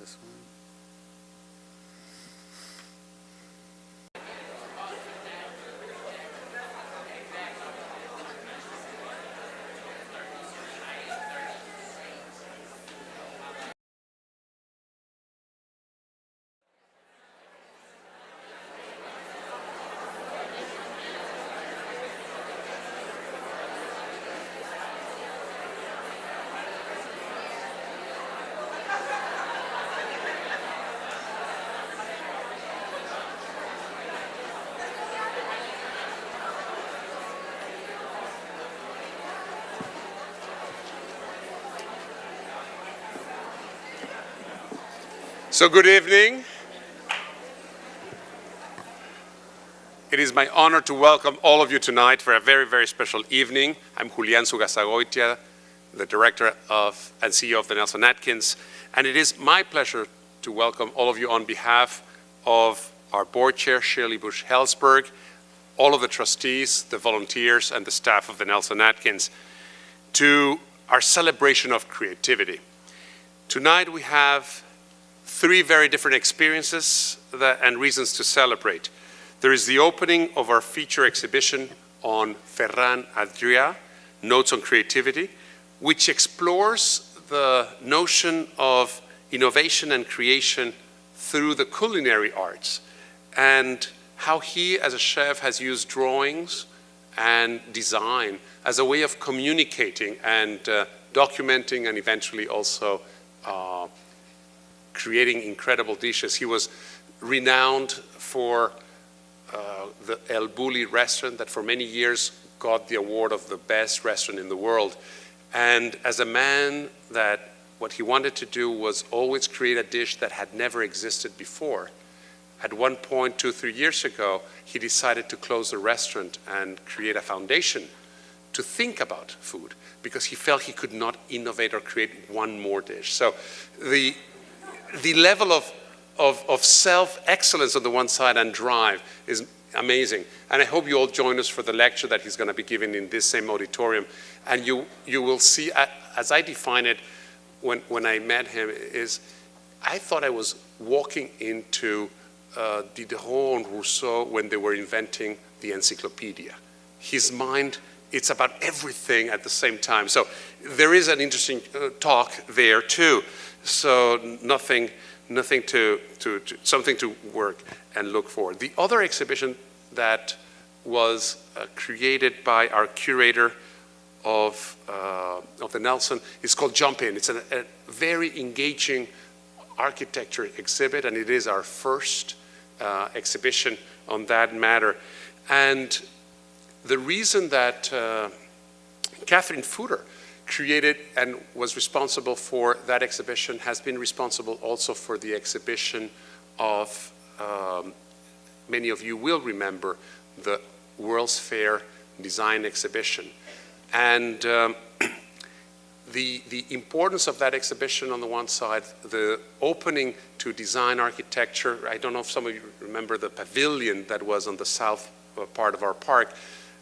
this one. So good evening. It is my honor to welcome all of you tonight for a very, very special evening. I'm Julián Zugazagoitia, the director of and CEO of the Nelson-Atkins, and it is my pleasure to welcome all of you on behalf of our board chair, Shirley Bush-Hellsberg, all of the trustees, the volunteers, and the staff of the Nelson-Atkins to our celebration of creativity. Tonight we have three very different experiences and reasons to celebrate. There is the opening of our feature exhibition on Ferran Adrià, Notes on Creativity, which explores the notion of innovation and creation through the culinary arts, and how he, as a chef, has used drawings and design as a way of communicating and documenting and eventually also creating incredible dishes. He was renowned for the El Bulli restaurant that for many years got the award of the best restaurant in the world. And as a man that what he wanted to do was always create a dish that had never existed before, at one point 2-3 years ago, he decided to close the restaurant and create a foundation to think about food because he felt he could not innovate or create one more dish. So the level of self-excellence on the one side and drive is amazing. And I hope you all join us for the lecture that he's going to be giving in this same auditorium. And you will see, as I define it when I met him, is I thought I was walking into Diderot and Rousseau when they were inventing the encyclopedia. His mind, it's about everything at the same time. So there is an interesting talk there too. So something to work and look for. The other exhibition that was created by our curator of the Nelson is called Jump In. It's a very engaging architecture exhibit, and it is our first exhibition on that matter. And the reason that Catherine Footer created and was responsible for that exhibition has been responsible also for the exhibition of, many of you will remember, the World's Fair Design Exhibition. And the importance of that exhibition on the one side, the opening to design architecture. I don't know if some of you remember the pavilion that was on the south part of our park.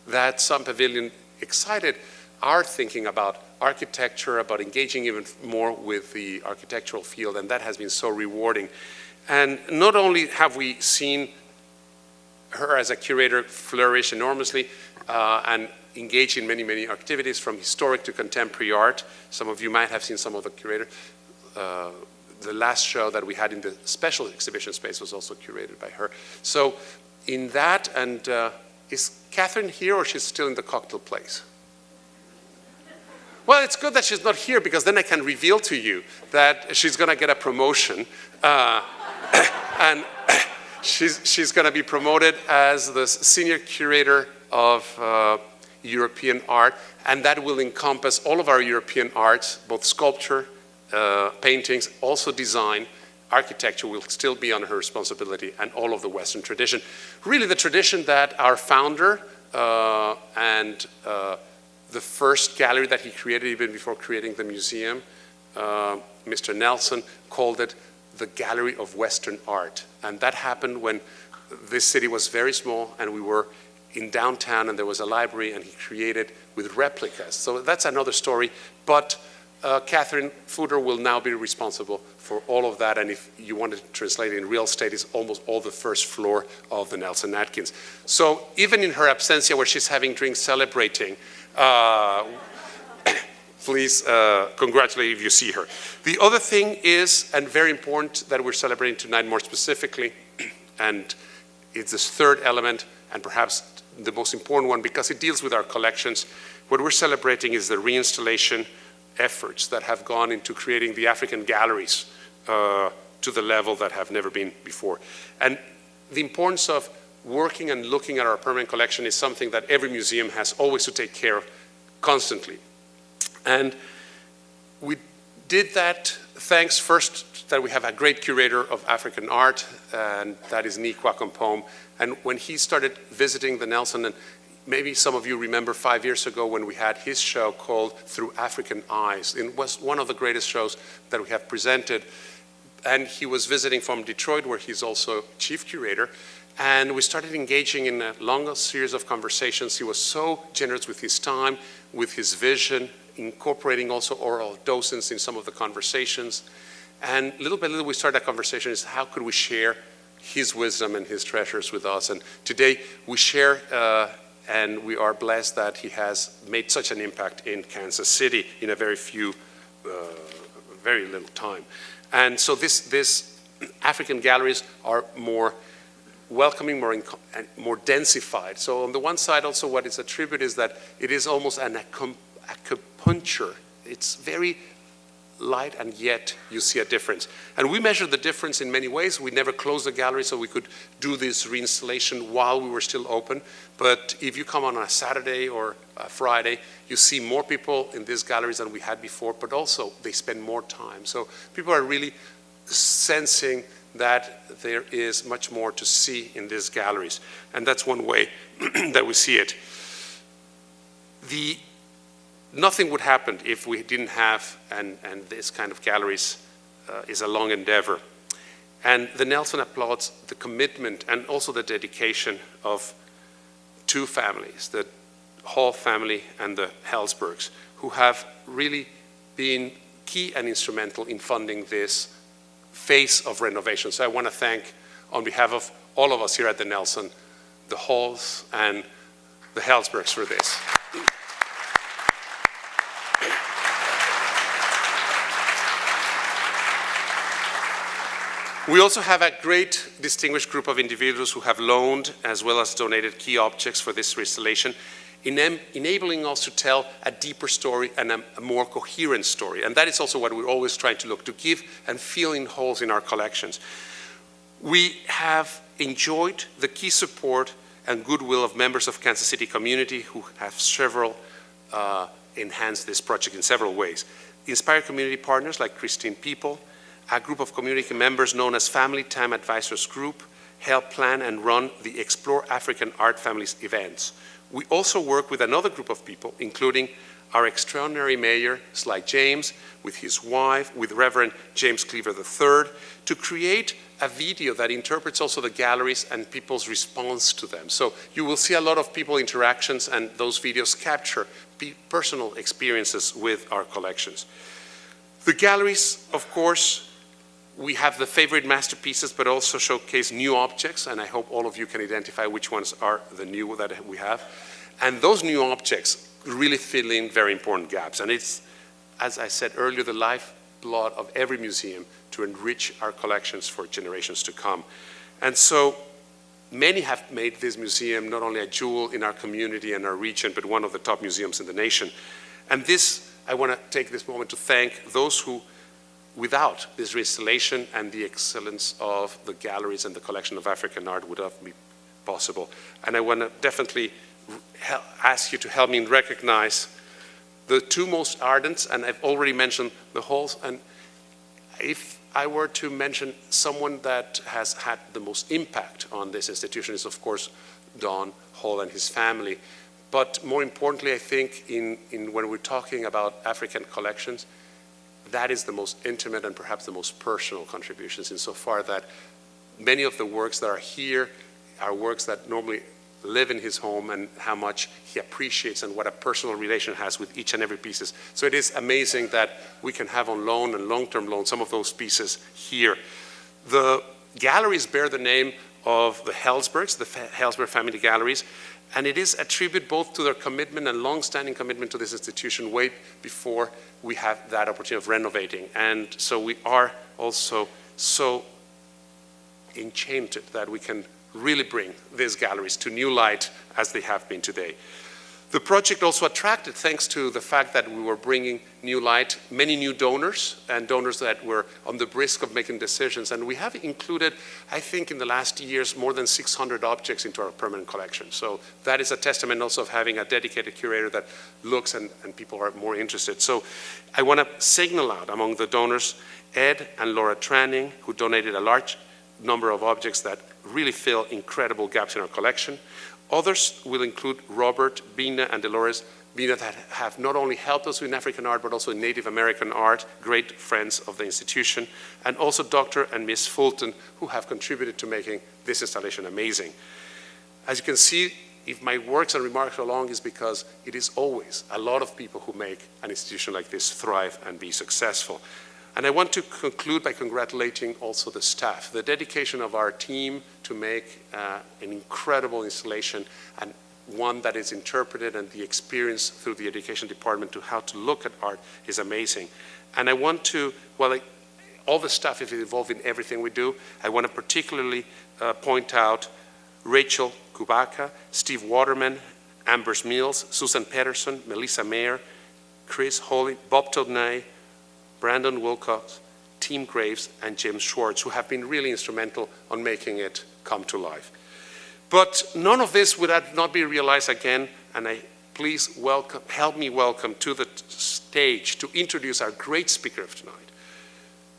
That some pavilion excited our thinking about architecture, about engaging even more with the architectural field, and that has been so rewarding. And not only have we seen her as a curator flourish enormously and engage in many, many activities from historic to contemporary art. Some of you might have seen some of the curator. The last show that we had in the special exhibition space was also curated by her. So in that, and is Catherine here or she's still in the cocktail place? Well, it's good that she's not here because then I can reveal to you that she's going to get a promotion. And she's going to be promoted as the senior curator of European art. And that will encompass all of our European arts, both sculpture, paintings, also design. Architecture will still be under her responsibility, and all of the Western tradition. Really the tradition that our founder and the first gallery that he created even before creating the museum, Mr. Nelson, called it the Gallery of Western Art. And that happened when this city was very small and we were in downtown and there was a library, and he created with replicas. So that's another story. But Catherine Footer will now be responsible for all of that, and if you want to translate it in real estate, it's almost all the first floor of the Nelson-Atkins. So even in her absentia, where she's having drinks celebrating, please congratulate if you see her. The other thing is, and very important, that we're celebrating tonight more specifically, and it's this third element, and perhaps the most important one, because it deals with our collections. What we're celebrating is the reinstallation efforts that have gone into creating the African galleries to the level that have never been before. And the importance of working and looking at our permanent collection is something that every museum has always to take care of constantly. And we did that thanks first that we have a great curator of African art, and that is Nikwa Kompom. And when he started visiting the Nelson, and maybe some of you remember 5 years ago when we had his show called Through African Eyes. It was one of the greatest shows that we have presented. And he was visiting from Detroit, where he's also chief curator. And we started engaging in a long series of conversations. He was so generous with his time, with his vision, incorporating also oral docents in some of the conversations. And little by little, we started a conversation is how could we share his wisdom and his treasures with us? And today we share, and we are blessed that he has made such an impact in Kansas City in a very little time. And so this African galleries are more welcoming, more densified. So on the one side also what is attributed is that it is almost an acupuncture. It's very light, and yet you see a difference. And we measure the difference in many ways. We never closed the gallery, so we could do this reinstallation while we were still open. But if you come on a Saturday or a Friday, you see more people in these galleries than we had before, but also they spend more time. So people are really sensing that there is much more to see in these galleries. And that's one way that we see it. Nothing would happen if we didn't have, and this kind of galleries is a long endeavor. And the Nelson applauds the commitment and also the dedication of two families, the Hall family and the Hellsbergs, who have really been key and instrumental in funding this phase of renovation. So I want to thank, on behalf of all of us here at the Nelson, the Halls and the Hellsbergs for this. We also have a great distinguished group of individuals who have loaned as well as donated key objects for this restoration, enabling us to tell a deeper story and a more coherent story. And that is also what we're always trying to look to give and fill in holes in our collections. We have enjoyed the key support and goodwill of members of Kansas City community who have enhanced this project in several ways. Inspired community partners like Christine People, a group of community members known as Family Time Advisors Group, help plan and run the Explore African Art Families events. We also work with another group of people, including our extraordinary mayor, Sly James, with his wife, with Reverend James Cleaver III, to create a video that interprets also the galleries and people's response to them. So you will see a lot of people interactions, and those videos capture personal experiences with our collections. The galleries, of course, we have the favorite masterpieces, but also showcase new objects, and I hope all of you can identify which ones are the new that we have. And those new objects really fill in very important gaps. And it's, as I said earlier, the lifeblood of every museum to enrich our collections for generations to come. And so many have made this museum not only a jewel in our community and our region, but one of the top museums in the nation. And this, I want to take this moment to thank those who, without this restoration and the excellence of the galleries and the collection of African art, would not be possible. And I want to definitely ask you to help me recognize the two most ardent, and I've already mentioned the Halls, and if I were to mention someone that has had the most impact on this institution is, of course, Don Hall and his family. But more importantly, I think when we're talking about African collections, that is the most intimate and perhaps the most personal contributions, insofar that many of the works that are here are works that normally live in his home and how much he appreciates and what a personal relation has with each and every pieces. So it is amazing that we can have on loan and long-term loan some of those pieces here. The galleries bear the name of the Hellsbergs, the Hellsberg family galleries, and it is a tribute both to their commitment and long-standing commitment to this institution way before we have that opportunity of renovating. And so we are also so enchanted that we can really bring these galleries to new light as they have been today. The project also attracted, thanks to the fact that we were bringing new light, many new donors, and donors that were on the brisk of making decisions. And we have included, I think in the last years, more than 600 objects into our permanent collection. So that is a testament also of having a dedicated curator that looks and people are more interested. So I want to signal out among the donors, Ed and Laura Tranning, who donated a large number of objects that really fill incredible gaps in our collection. Others will include Robert, Bina, and Dolores Bina that have not only helped us in African art, but also in Native American art, great friends of the institution, and also Dr. and Miss Fulton, who have contributed to making this installation amazing. As you can see, if my works and remarks are long, is because it is always a lot of people who make an institution like this thrive and be successful. And I want to conclude by congratulating also the staff, the dedication of our team to make an incredible installation, and one that is interpreted, and the experience through the education department to how to look at art is amazing. And I want to, well, all the staff is involved in everything we do. I want to particularly point out Rachel Kubaka, Steve Waterman, Ambers Mills, Susan Pedersen, Melissa Mayer, Chris Holley, Bob Todnay, Brandon Wilcox, Tim Graves, and James Schwartz, who have been really instrumental on making it come to life. But none of this would not be realized again, and please help me welcome to the stage to introduce our great speaker of tonight,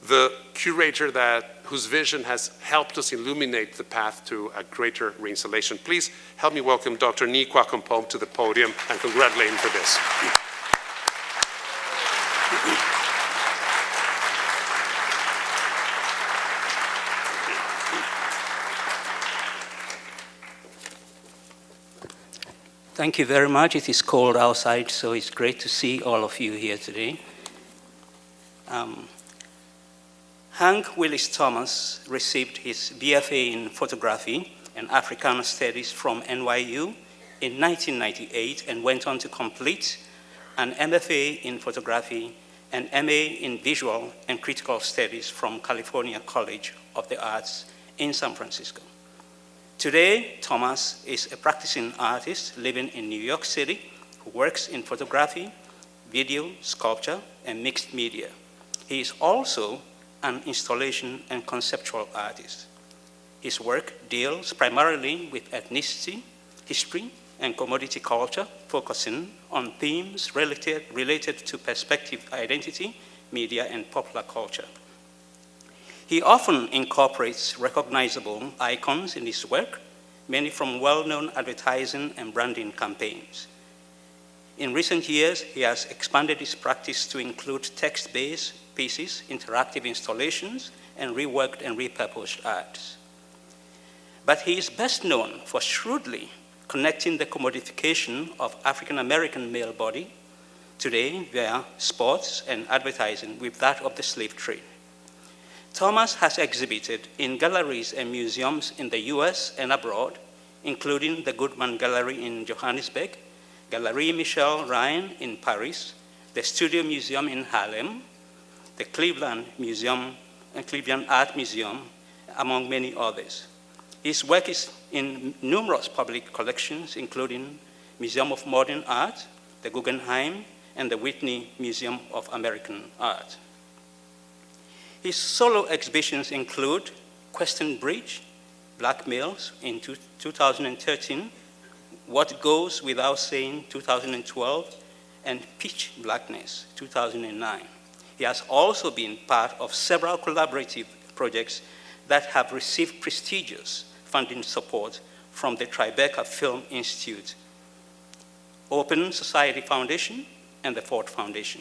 the curator whose vision has helped us illuminate the path to a greater reinstallation. Please help me welcome Dr. Nikwa Kompom to the podium and congratulate him for this. Thank you very much. It is cold outside, so it's great to see all of you here today. Hank Willis Thomas received his BFA in photography and Africana Studies from NYU in 1998 and went on to complete an MFA in photography and MA in visual and critical studies from California College of the Arts in San Francisco. Today, Thomas is a practicing artist living in New York City who works in photography, video, sculpture, and mixed media. He is also an installation and conceptual artist. His work deals primarily with ethnicity, history, and commodity culture, focusing on themes related to perspective identity, media, and popular culture. He often incorporates recognizable icons in his work, many from well-known advertising and branding campaigns. In recent years, he has expanded his practice to include text-based pieces, interactive installations, and reworked and repurposed arts. But he is best known for shrewdly connecting the commodification of African-American male body today via sports and advertising with that of the slave trade. Thomas has exhibited in galleries and museums in the US and abroad, including the Goodman Gallery in Johannesburg, Galerie Michel Ryan in Paris, the Studio Museum in Harlem, the Cleveland Art Museum, among many others. His work is in numerous public collections, including Museum of Modern Art, the Guggenheim, and the Whitney Museum of American Art. His solo exhibitions include Question Bridge, Black Males in 2013, What Goes Without Saying 2012, and Pitch Blackness 2009. He has also been part of several collaborative projects that have received prestigious funding support from the Tribeca Film Institute, Open Society Foundation, and the Ford Foundation.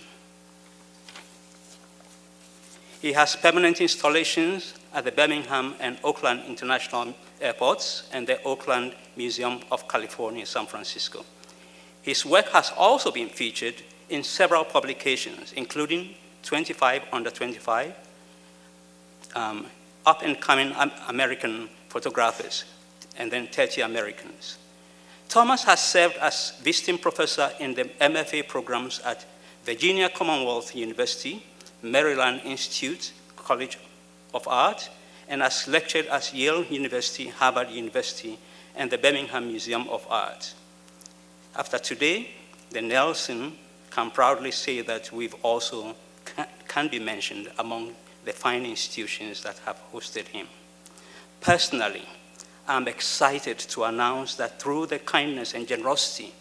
He has permanent installations at the Birmingham and Oakland International Airports and the Oakland Museum of California, San Francisco. His work has also been featured in several publications, including 25 Under 25, Up-and-Coming American Photographers, and then 30 Americans. Thomas has served as visiting professor in the MFA programs at Virginia Commonwealth University, Maryland Institute College of Art, and has lectured at Yale University, Harvard University, and the Birmingham Museum of Art. After today, the Nelson can proudly say that we've also can be mentioned among the fine institutions that have hosted him. Personally, I'm excited to announce that through the kindness and generosity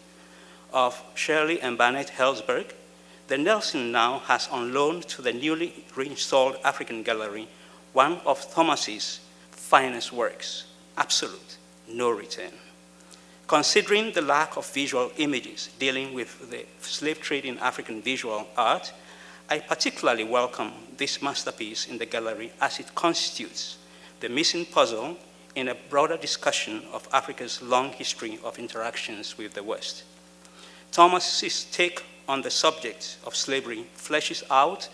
of Shirley and Barnett Hellsberg, the Nelson now has on loan to the newly reinstalled African Gallery one of Thomas's finest works, Absolute, No Return. Considering the lack of visual images dealing with the slave trade in African visual art, I particularly welcome this masterpiece in the gallery as it constitutes the missing puzzle in a broader discussion of Africa's long history of interactions with the West. Thomas's take on the subject of slavery fleshes out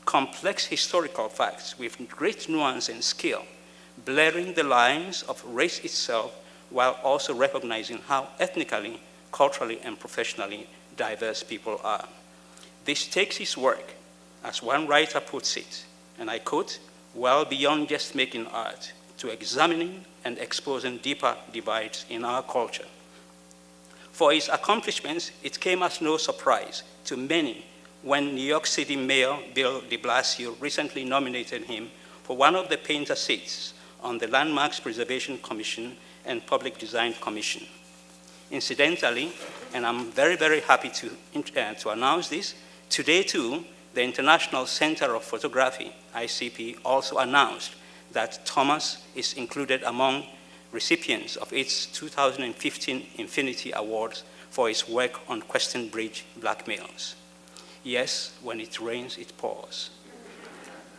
complex historical facts with great nuance and skill, blurring the lines of race itself while also recognizing how ethnically, culturally, and professionally diverse people are. This takes his work, as one writer puts it, and I quote, well beyond just making art, to examining and exposing deeper divides in our culture. For his accomplishments, it came as no surprise to many when New York City Mayor Bill de Blasio recently nominated him for one of the painter seats on the Landmarks Preservation Commission and Public Design Commission. Incidentally, and I'm very, very happy to announce this, today too, the International Center of Photography, ICP, also announced that Thomas is included among recipients of its 2015 Infinity Awards for his work on Question Bridge blackmails. Yes, when it rains, it pours.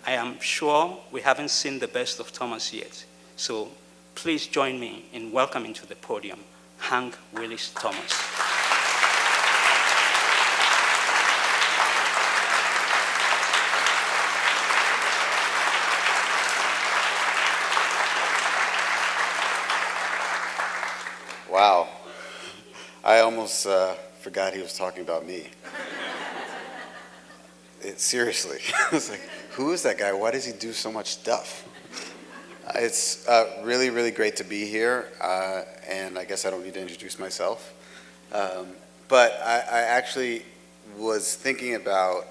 I am sure we haven't seen the best of Thomas yet, so please join me in welcoming to the podium Hank Willis Thomas. Wow, I almost forgot he was talking about me. Seriously, I was like, who is that guy? Why does he do so much stuff? It's really, really great to be here, and I guess I don't need to introduce myself. But I actually was thinking about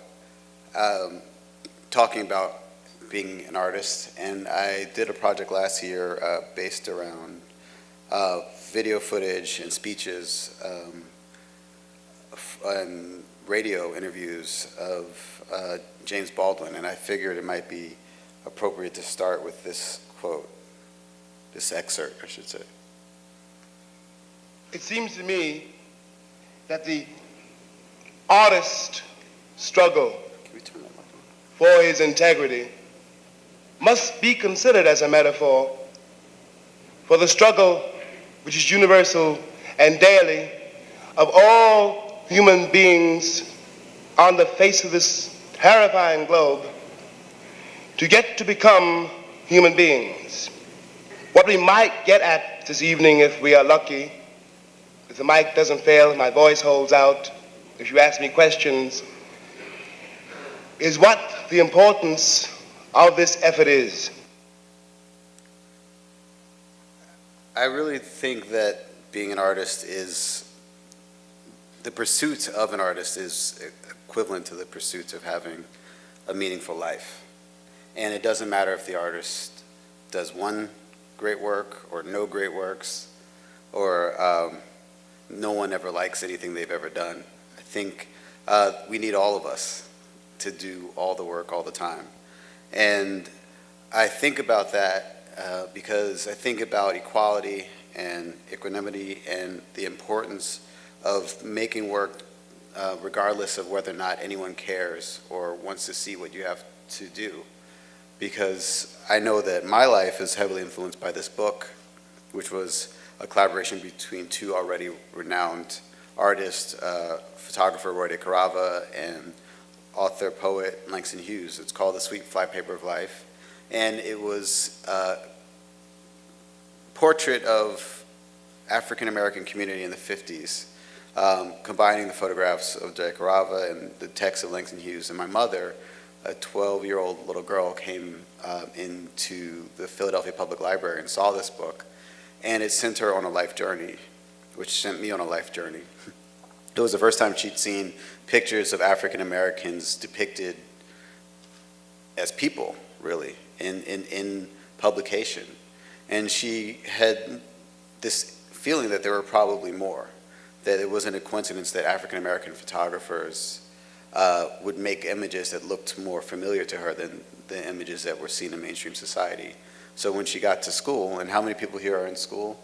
talking about being an artist, and I did a project last year based around video footage and speeches and radio interviews of James Baldwin, and I figured it might be appropriate to start with this quote, this excerpt, I should say. It seems to me that the artist's struggle for his integrity must be considered as a metaphor for the struggle which is universal and daily of all human beings on the face of this terrifying globe to get to become human beings. What we might get at this evening, if we are lucky, if the mic doesn't fail, my voice holds out, if you ask me questions, is what the importance of this effort is. I really think that being an artist is, the pursuit of an artist is equivalent to the pursuit of having a meaningful life. And it doesn't matter if the artist does one great work or no great works, or no one ever likes anything they've ever done. I think we need all of us to do all the work all the time. And I think about that because I think about equality and equanimity and the importance of making work regardless of whether or not anyone cares or wants to see what you have to do. because I know that my life is heavily influenced by this book, which was a collaboration between two already renowned artists, photographer Roy de Carava and author, poet Langston Hughes. It's called The Sweet Flypaper of Life. And it was a portrait of African-American community in the 50s, combining the photographs of de Carava and the text of Langston Hughes. And my mother, a 12-year-old little girl, came into the Philadelphia Public Library and saw this book. And it sent her on a life journey, which sent me on a life journey. It was the first time she'd seen pictures of African Americans depicted as people, really, in publication. And she had this feeling that there were probably more, that it wasn't a coincidence that African American photographers would make images that looked more familiar to her than the images that were seen in mainstream society. So when she got to school, and how many people here are in school?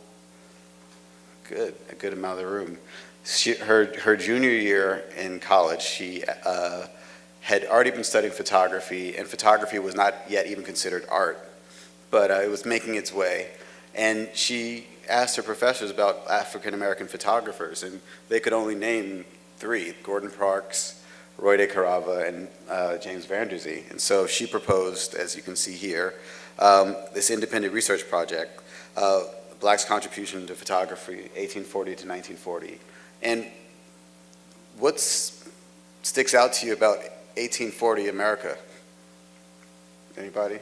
Good, a good amount of the room. Her junior year in college, she had already been studying photography, and photography was not yet even considered art, but it was making its way. And she asked her professors about African American photographers, and they could only name three: Gordon Parks, Roy de Carava, and James Vanderzee. And so she proposed, as you can see here, this independent research project, Black's Contribution to Photography, 1840 to 1940. And what sticks out to you about 1840 America? Anybody?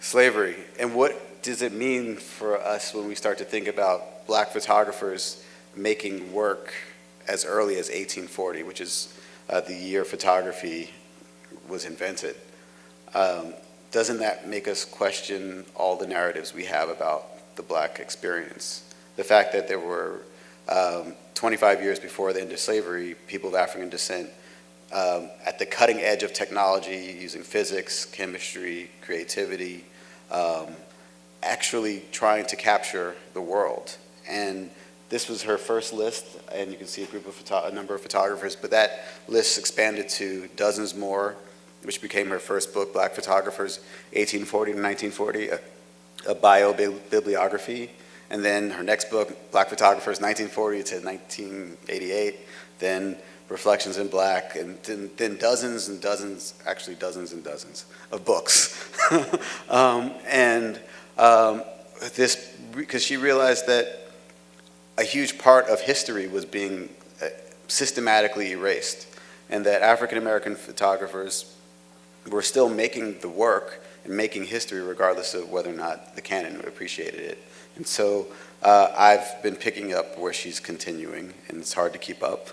Slavery. And what does it mean for us when we start to think about Black photographers making work as early as 1840, which is the year photography was invented? Doesn't that make us question all the narratives we have about the Black experience? The fact that there were 25 years before the end of slavery, people of African descent at the cutting edge of technology, using physics, chemistry, creativity, actually trying to capture the world. And this was her first list, and you can see a number of photographers, but that list expanded to dozens more, which became her first book, Black Photographers, 1840 to 1940, a bio-bibliography. And then her next book, Black Photographers, 1940 to 1988, then Reflections in Black, and then dozens and dozens, actually dozens and dozens of books. This, because she realized that a huge part of history was being systematically erased, and that African American photographers were still making the work and making history regardless of whether or not the canon appreciated it. And so I've been picking up where she's continuing, and it's hard to keep up.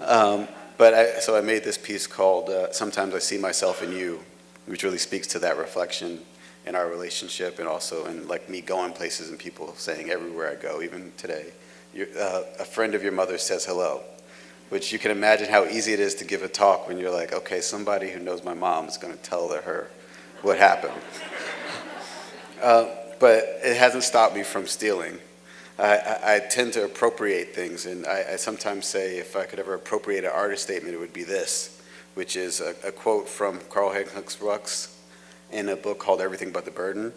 So I made this piece called Sometimes I See Myself in You, which really speaks to that reflection in our relationship, and also in like me going places and people saying everywhere I go, even today, a friend of your mother says hello, which you can imagine how easy it is to give a talk when you're like, okay, somebody who knows my mom is going to tell her what happened. But it hasn't stopped me from stealing. I tend to appropriate things, and I sometimes say if I could ever appropriate an artist statement, it would be this, which is a quote from Carl Hancock Rux in a book called Everything But the Burden.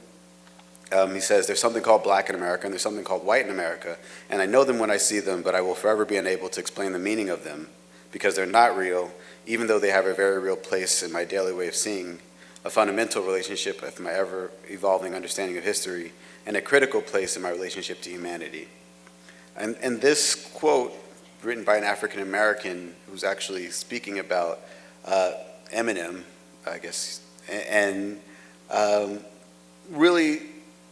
He says, there's something called Black in America, and there's something called white in America, and I know them when I see them, but I will forever be unable to explain the meaning of them, because they're not real, even though they have a very real place in my daily way of seeing, a fundamental relationship with my ever-evolving understanding of history, and a critical place in my relationship to humanity. And this quote, written by an African American who's actually speaking about Eminem, I guess, and really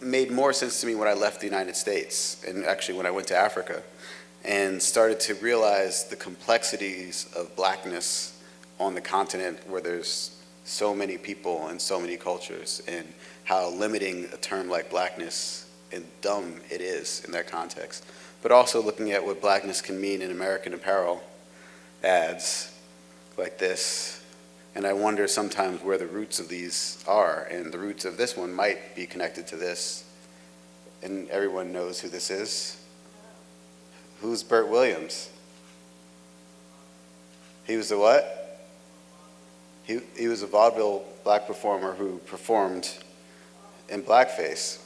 made more sense to me when I left the United States, and actually when I went to Africa, and started to realize the complexities of Blackness on the continent where there's so many people and so many cultures, and how limiting a term like Blackness and dumb it is in that context. But also looking at what Blackness can mean in American Apparel ads like this. And I wonder sometimes where the roots of these are, and the roots of this one might be connected to this. And everyone knows who this is. Who's Bert Williams? He was the what? he was a vaudeville black performer who performed in blackface.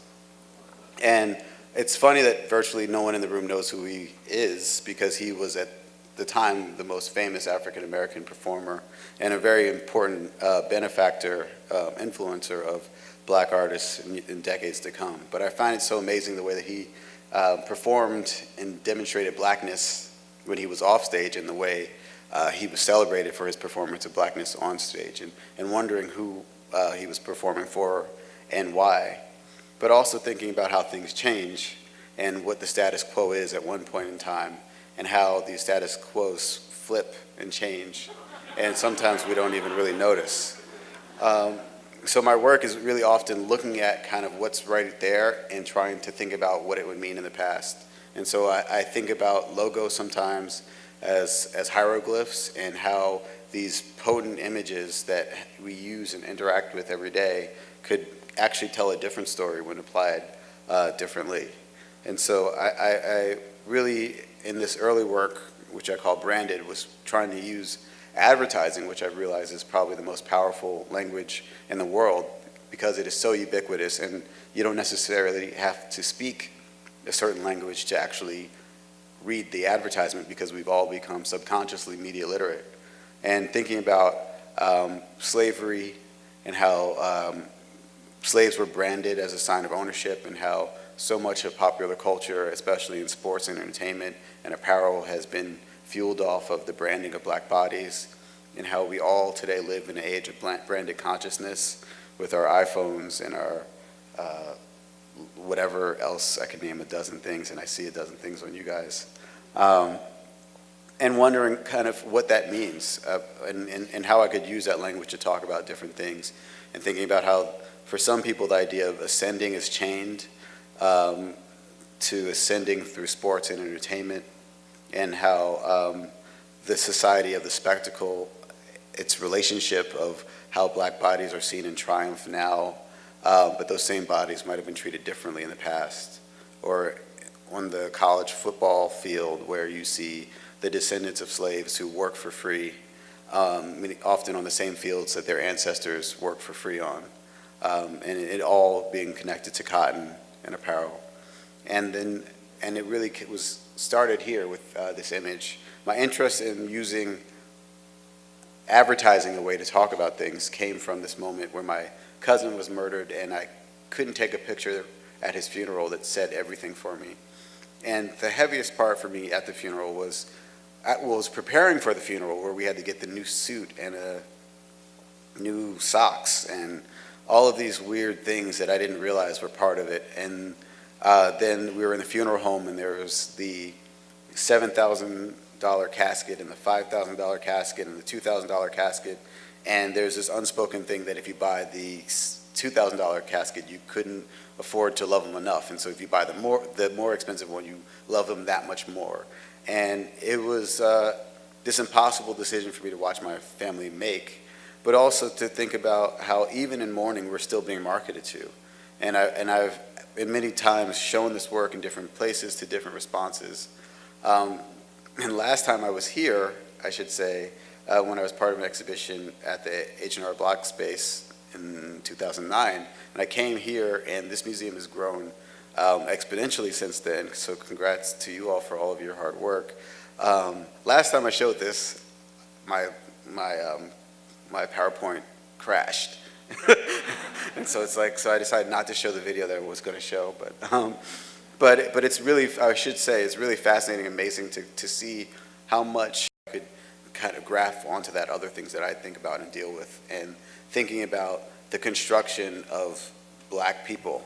And it's funny that virtually no one in the room knows who he is, because he was at the time the most famous African-American performer and a very important benefactor, influencer of black artists in decades to come. But I find it so amazing the way that he performed and demonstrated blackness when he was off stage, and the way he was celebrated for his performance of blackness on stage, and wondering who he was performing for and why. But also thinking about how things change and what the status quo is at one point in time, and how these status quos flip and change, and sometimes we don't even really notice. So my work is really often looking at kind of what's right there and trying to think about what it would mean in the past. And so I think about logos sometimes as hieroglyphs, and how these potent images that we use and interact with every day could actually tell a different story when applied differently. And so I really, in this early work, which I call Branded, was trying to use advertising, which I realize is probably the most powerful language in the world, because it is so ubiquitous, and you don't necessarily have to speak a certain language to actually read the advertisement, because we've all become subconsciously media literate. And thinking about slavery, and how slaves were branded as a sign of ownership, and how so much of popular culture, especially in sports and entertainment and apparel, has been fueled off of the branding of black bodies, and how we all today live in an age of branded consciousness with our iPhones and our whatever else. I could name a dozen things, and I see a dozen things on you guys. And wondering kind of what that means, and how I could use that language to talk about different things, and thinking about how for some people the idea of ascending is chained to ascending through sports and entertainment, and how the society of the spectacle, its relationship of how black bodies are seen in triumph now, but those same bodies might have been treated differently in the past. Or on the college football field, where you see the descendants of slaves who work for free, often on the same fields that their ancestors worked for free on, and it all being connected to cotton and apparel. And it really was started here with this image. My interest in using advertising a way to talk about things came from this moment where my cousin was murdered, and I couldn't take a picture at his funeral that said everything for me. And the heaviest part for me at the funeral was preparing for the funeral, where we had to get the new suit and new socks and all of these weird things that I didn't realize were part of it. And then we were in the funeral home, and there was the $7,000 casket and the $5,000 casket and the $2,000 casket. And there's this unspoken thing that if you buy the $2,000 casket, you couldn't afford to love them enough. And so if you buy the more expensive one, you love them that much more. And it was this impossible decision for me to watch my family make, but also to think about how even in mourning, we're still being marketed to. And I've in many times shown this work in different places to different responses. And last time I was here, I should say, when I was part of an exhibition at the H&R Block space in 2009, and I came here, and this museum has grown exponentially since then, so congrats to you all for all of your hard work. Last time I showed this, my PowerPoint crashed. And so it's like, so I decided not to show the video that I was going to show, but it's really, I should say, it's really fascinating and amazing to see how much I could kind of graph onto that other things that I think about and deal with, and thinking about the construction of black people,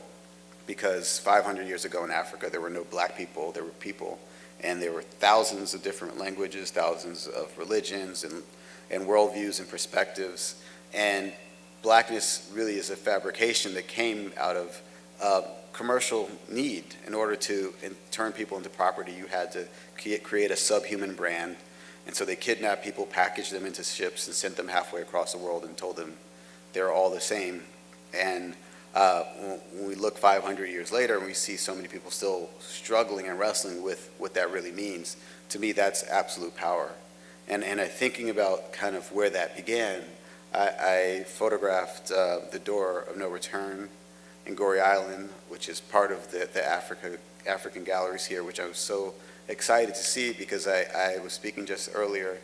because 500 years ago in Africa, there were no black people, there were people, and there were thousands of different languages, thousands of religions and worldviews and perspectives, and blackness really is a fabrication that came out of commercial need. In order to turn people into property, you had to create a subhuman brand. And so they kidnapped people, packaged them into ships, and sent them halfway across the world and told them they're all the same. And when we look 500 years later and we see so many people still struggling and wrestling with what that really means, to me that's absolute power. And thinking about kind of where that began, I photographed the Door of No Return in Goree Island, which is part of the African galleries here, which I was so excited to see because I was speaking just earlier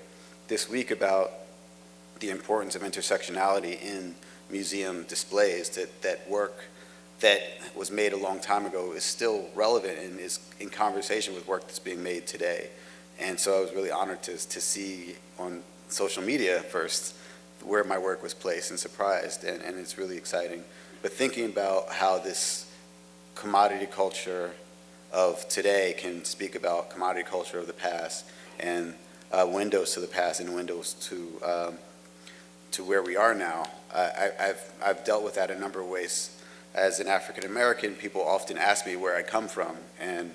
this week about the importance of intersectionality in museum displays, that work that was made a long time ago is still relevant and is in conversation with work that's being made today. And so I was really honored to see on social media first where my work was placed and surprised, and it's really exciting. But thinking about how this commodity culture of today can speak about commodity culture of the past, and windows to the past and windows to where we are now. I've dealt with that a number of ways. As an African American, people often ask me where I come from, and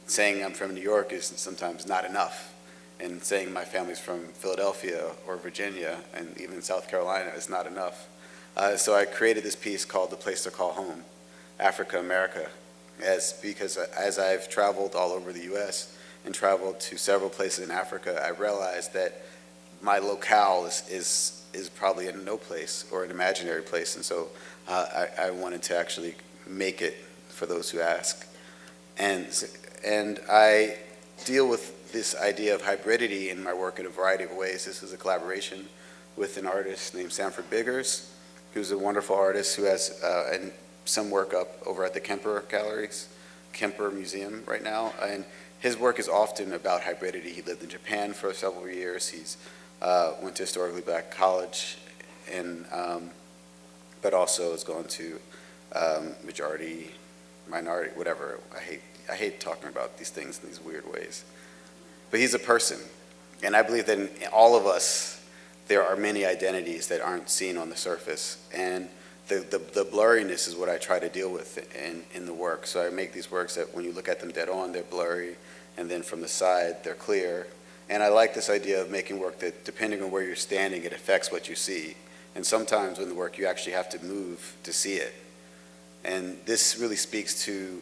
saying I'm from New York is sometimes not enough. And saying my family's from Philadelphia or Virginia and even South Carolina is not enough. So I created this piece called The Place to Call Home, Africa, America, because as I've traveled all over the US and traveled to several places in Africa, I realized that my locale is probably in no place or an imaginary place. And so I wanted to actually make it for those who ask. And I deal with this idea of hybridity in my work in a variety of ways. This is a collaboration with an artist named Sanford Biggers, who's a wonderful artist who has some work up over at the Kemper Museum right now. And his work is often about hybridity. He lived in Japan for several years. He's went to historically black college, and but also has gone to majority, minority, whatever. I hate talking about these things in these weird ways. But he's a person, and I believe that in all of us, there are many identities that aren't seen on the surface, and the blurriness is what I try to deal with in the work. So I make these works that when you look at them dead on, they're blurry, and then from the side, they're clear. And I like this idea of making work that, depending on where you're standing, it affects what you see. And sometimes in the work, you actually have to move to see it. And this really speaks to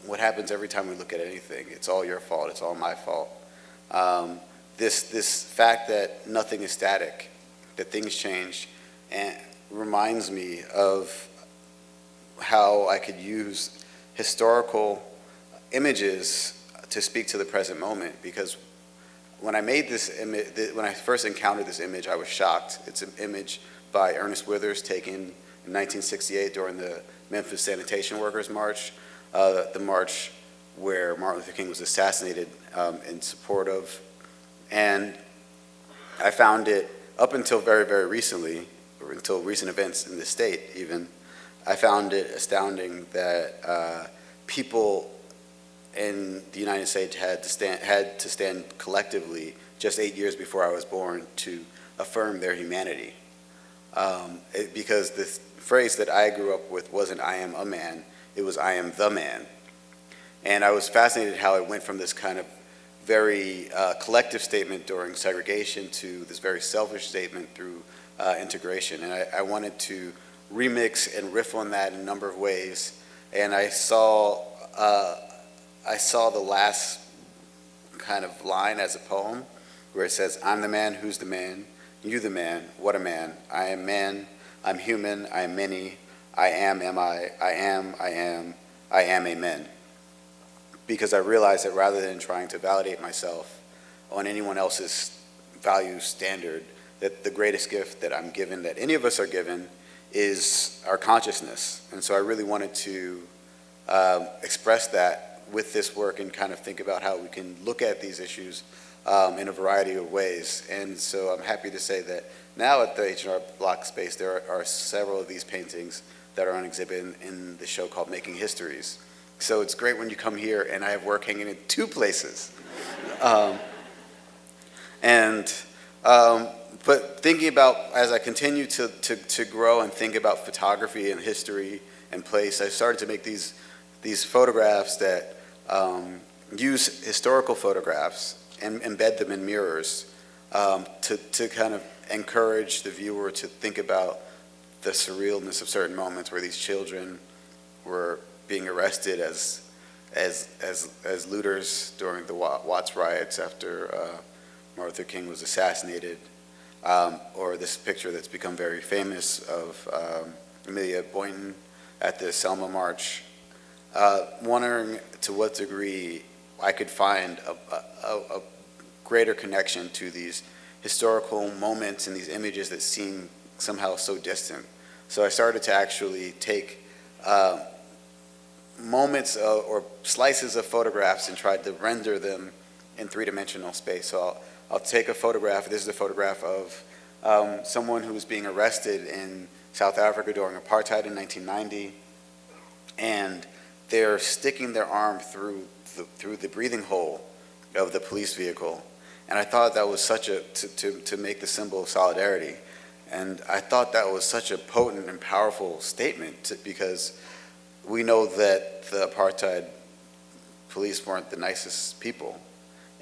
what happens every time we look at anything. It's all your fault. It's all my fault. This fact that nothing is static, that things change, and reminds me of how I could use historical images to speak to the present moment. Because when I made this image, when I first encountered this image, I was shocked. It's an image by Ernest Withers taken in 1968 during the Memphis Sanitation Workers March, the march where Martin Luther King was assassinated in support of. And I found it, up until very, very recently, or until recent events in the state even, I found it astounding that people in the United States had to stand collectively just 8 years before I was born to affirm their humanity. Because the phrase that I grew up with wasn't "I am a man," it was "I am the man." And I was fascinated how it went from this kind of very collective statement during segregation to this very selfish statement through integration. And I wanted to remix and riff on that in a number of ways. And I saw the last kind of line as a poem where it says, "I'm the man, who's the man? You the man, what a man. I am man, I'm human, I am many, I am amen." Because I realized that rather than trying to validate myself on anyone else's value standard, that the greatest gift that I'm given, that any of us are given, is our consciousness. And so I really wanted to express that with this work and kind of think about how we can look at these issues in a variety of ways. And so I'm happy to say that now at the H&R Block space, there are several of these paintings that are on exhibit in the show called Making Histories. So it's great when you come here and I have work hanging in two places. But thinking about, as I continue to grow and think about photography and history and place, I started to make these photographs that use historical photographs and embed them in mirrors to kind of encourage the viewer to think about the surrealness of certain moments where these children were being arrested as looters during the Watts riots after Martin Luther King was assassinated. or this picture that's become very famous of Amelia Boynton at the Selma March, wondering to what degree I could find a greater connection to these historical moments and these images that seem somehow so distant. So I started to actually take moments or slices of photographs and tried to render them in three-dimensional space. So I'll take a photograph. This is a photograph of someone who was being arrested in South Africa during apartheid in 1990, and they're sticking their arm through the breathing hole of the police vehicle. And I thought that was such a, to make the symbol of solidarity. And I thought that was such a potent and powerful statement because we know that the apartheid police weren't the nicest people.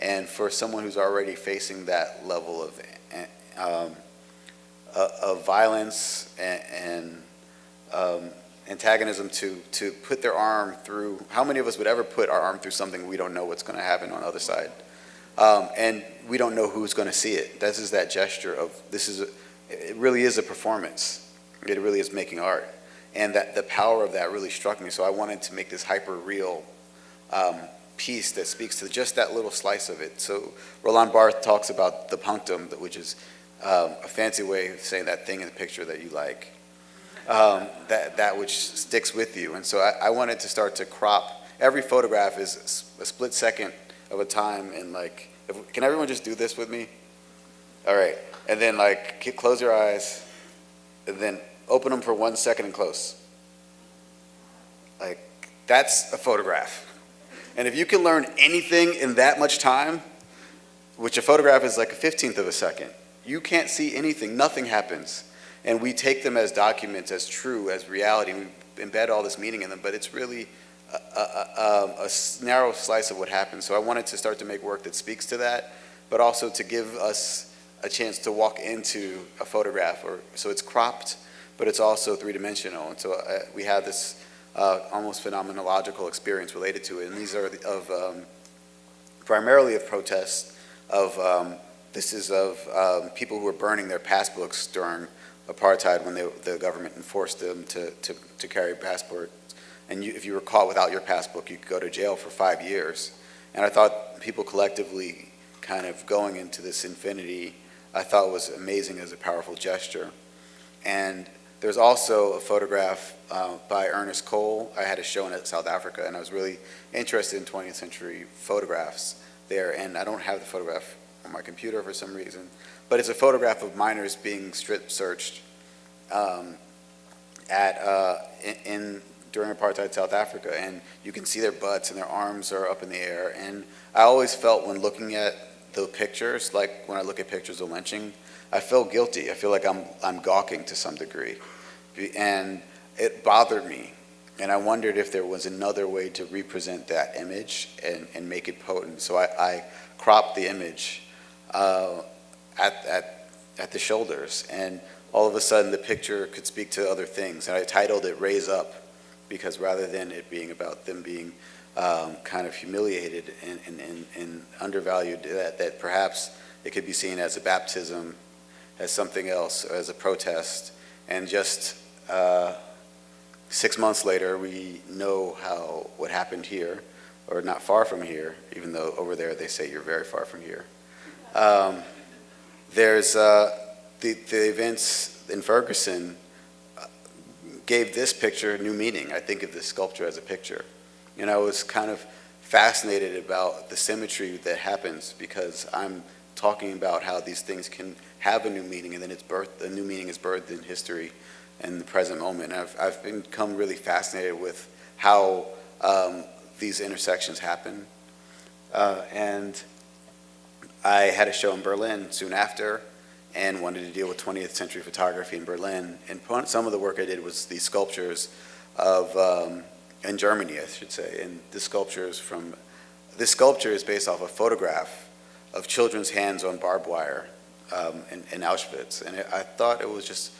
And for someone who's already facing that level of violence and antagonism to put their arm through, how many of us would ever put our arm through something we don't know what's going to happen on the other side? And we don't know who's going to see it. This is that gesture of, it really is a performance. It really is making art. And that the power of that really struck me. So I wanted to make this hyper-real piece that speaks to just that little slice of it. So Roland Barthes talks about the punctum, which is a fancy way of saying that thing in the picture that you like, that which sticks with you. And so I wanted to start to crop. Every photograph is a split second of a time, and like, can everyone just do this with me? All right, and then like close your eyes, and then open them for 1 second and close. Like, that's a photograph. And if you can learn anything in that much time, which a photograph is like a 15th of a second, you can't see anything, nothing happens. And we take them as documents, as true, as reality, and we embed all this meaning in them, but it's really a narrow slice of what happens. So I wanted to start to make work that speaks to that, but also to give us a chance to walk into a photograph. So it's cropped, but it's also three-dimensional. And so we have this almost phenomenological experience related to it. And these are primarily of protests this is of people who were burning their passbooks during apartheid when the government enforced them to carry passports. And if you were caught without your passbook, you could go to jail for 5 years. And I thought people collectively kind of going into this infinity, I thought was amazing as a powerful gesture. And there's also a photograph by Ernest Cole. I had a show in South Africa, and I was really interested in 20th century photographs there. And I don't have the photograph on my computer for some reason, but it's a photograph of miners being strip searched during apartheid South Africa, and you can see their butts and their arms are up in the air. And I always felt when looking at the pictures, like when I look at pictures of lynching, I feel guilty. I feel like I'm gawking to some degree, and it bothered me. And I wondered if there was another way to represent that image and make it potent. So I cropped the image at the shoulders, and all of a sudden the picture could speak to other things. And I titled it "Raise Up," because rather than it being about them being kind of humiliated and undervalued, that perhaps it could be seen as a baptism, as something else, as a protest. And just 6 months later, we know what happened here, or not far from here, even though over there they say you're very far from here. There's the events in Ferguson gave this picture new meaning. I think of this sculpture as a picture. And I was kind of fascinated about the symmetry that happens, because I'm talking about how these things can have a new meaning, and then a new meaning is birthed in history and the present moment. And I've become really fascinated with how these intersections happen. And I had a show in Berlin soon after, and wanted to deal with 20th century photography in Berlin. And some of the work I did was these sculptures in Germany, I should say. And this sculpture is based off a photograph of children's hands on barbed wire in Auschwitz. And I thought it was just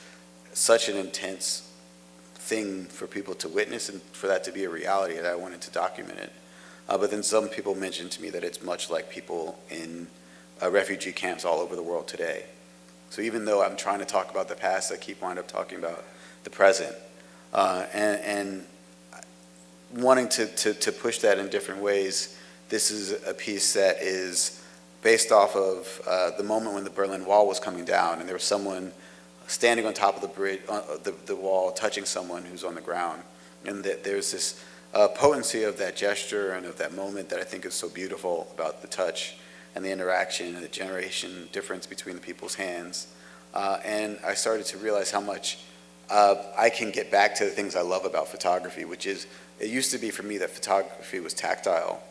such an intense thing for people to witness, and for that to be a reality, that I wanted to document it. But then some people mentioned to me that it's much like people in refugee camps all over the world today. So even though I'm trying to talk about the past, I keep wind up talking about the present. And wanting to push that in different ways, this is a piece that is based off of the moment when the Berlin Wall was coming down, and there was someone standing on top of the bridge, the wall, touching someone who's on the ground. And that there's this potency of that gesture and of that moment that I think is so beautiful about the touch and the interaction and the generation difference between the people's hands. And I started to realize how much I can get back to the things I love about photography, which is, it used to be for me that photography was tactile,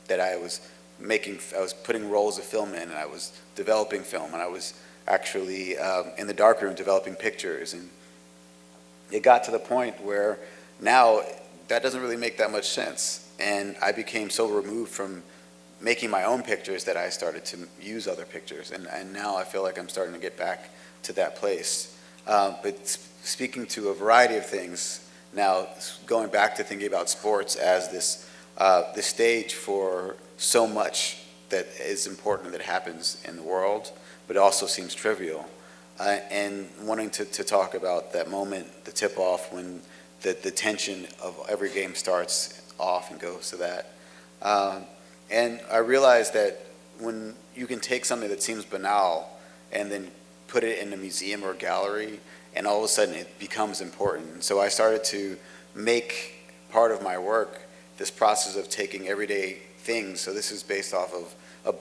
that I was putting rolls of film in, and I was developing film, and I was actually in the darkroom developing pictures. And it got to the point where now that doesn't really make that much sense. And I became so removed from making my own pictures that I started to use other pictures. And now I feel like I'm starting to get back to that place. But speaking to a variety of things, now going back to thinking about sports as this stage for so much that is important that happens in the world, but it also seems trivial. And wanting to talk about that moment, the tip-off, when the tension of every game starts off and goes to that. And I realized that when you can take something that seems banal and then put it in a museum or a gallery, and all of a sudden it becomes important. And so I started to make part of my work this process of taking everyday things. So this is based off of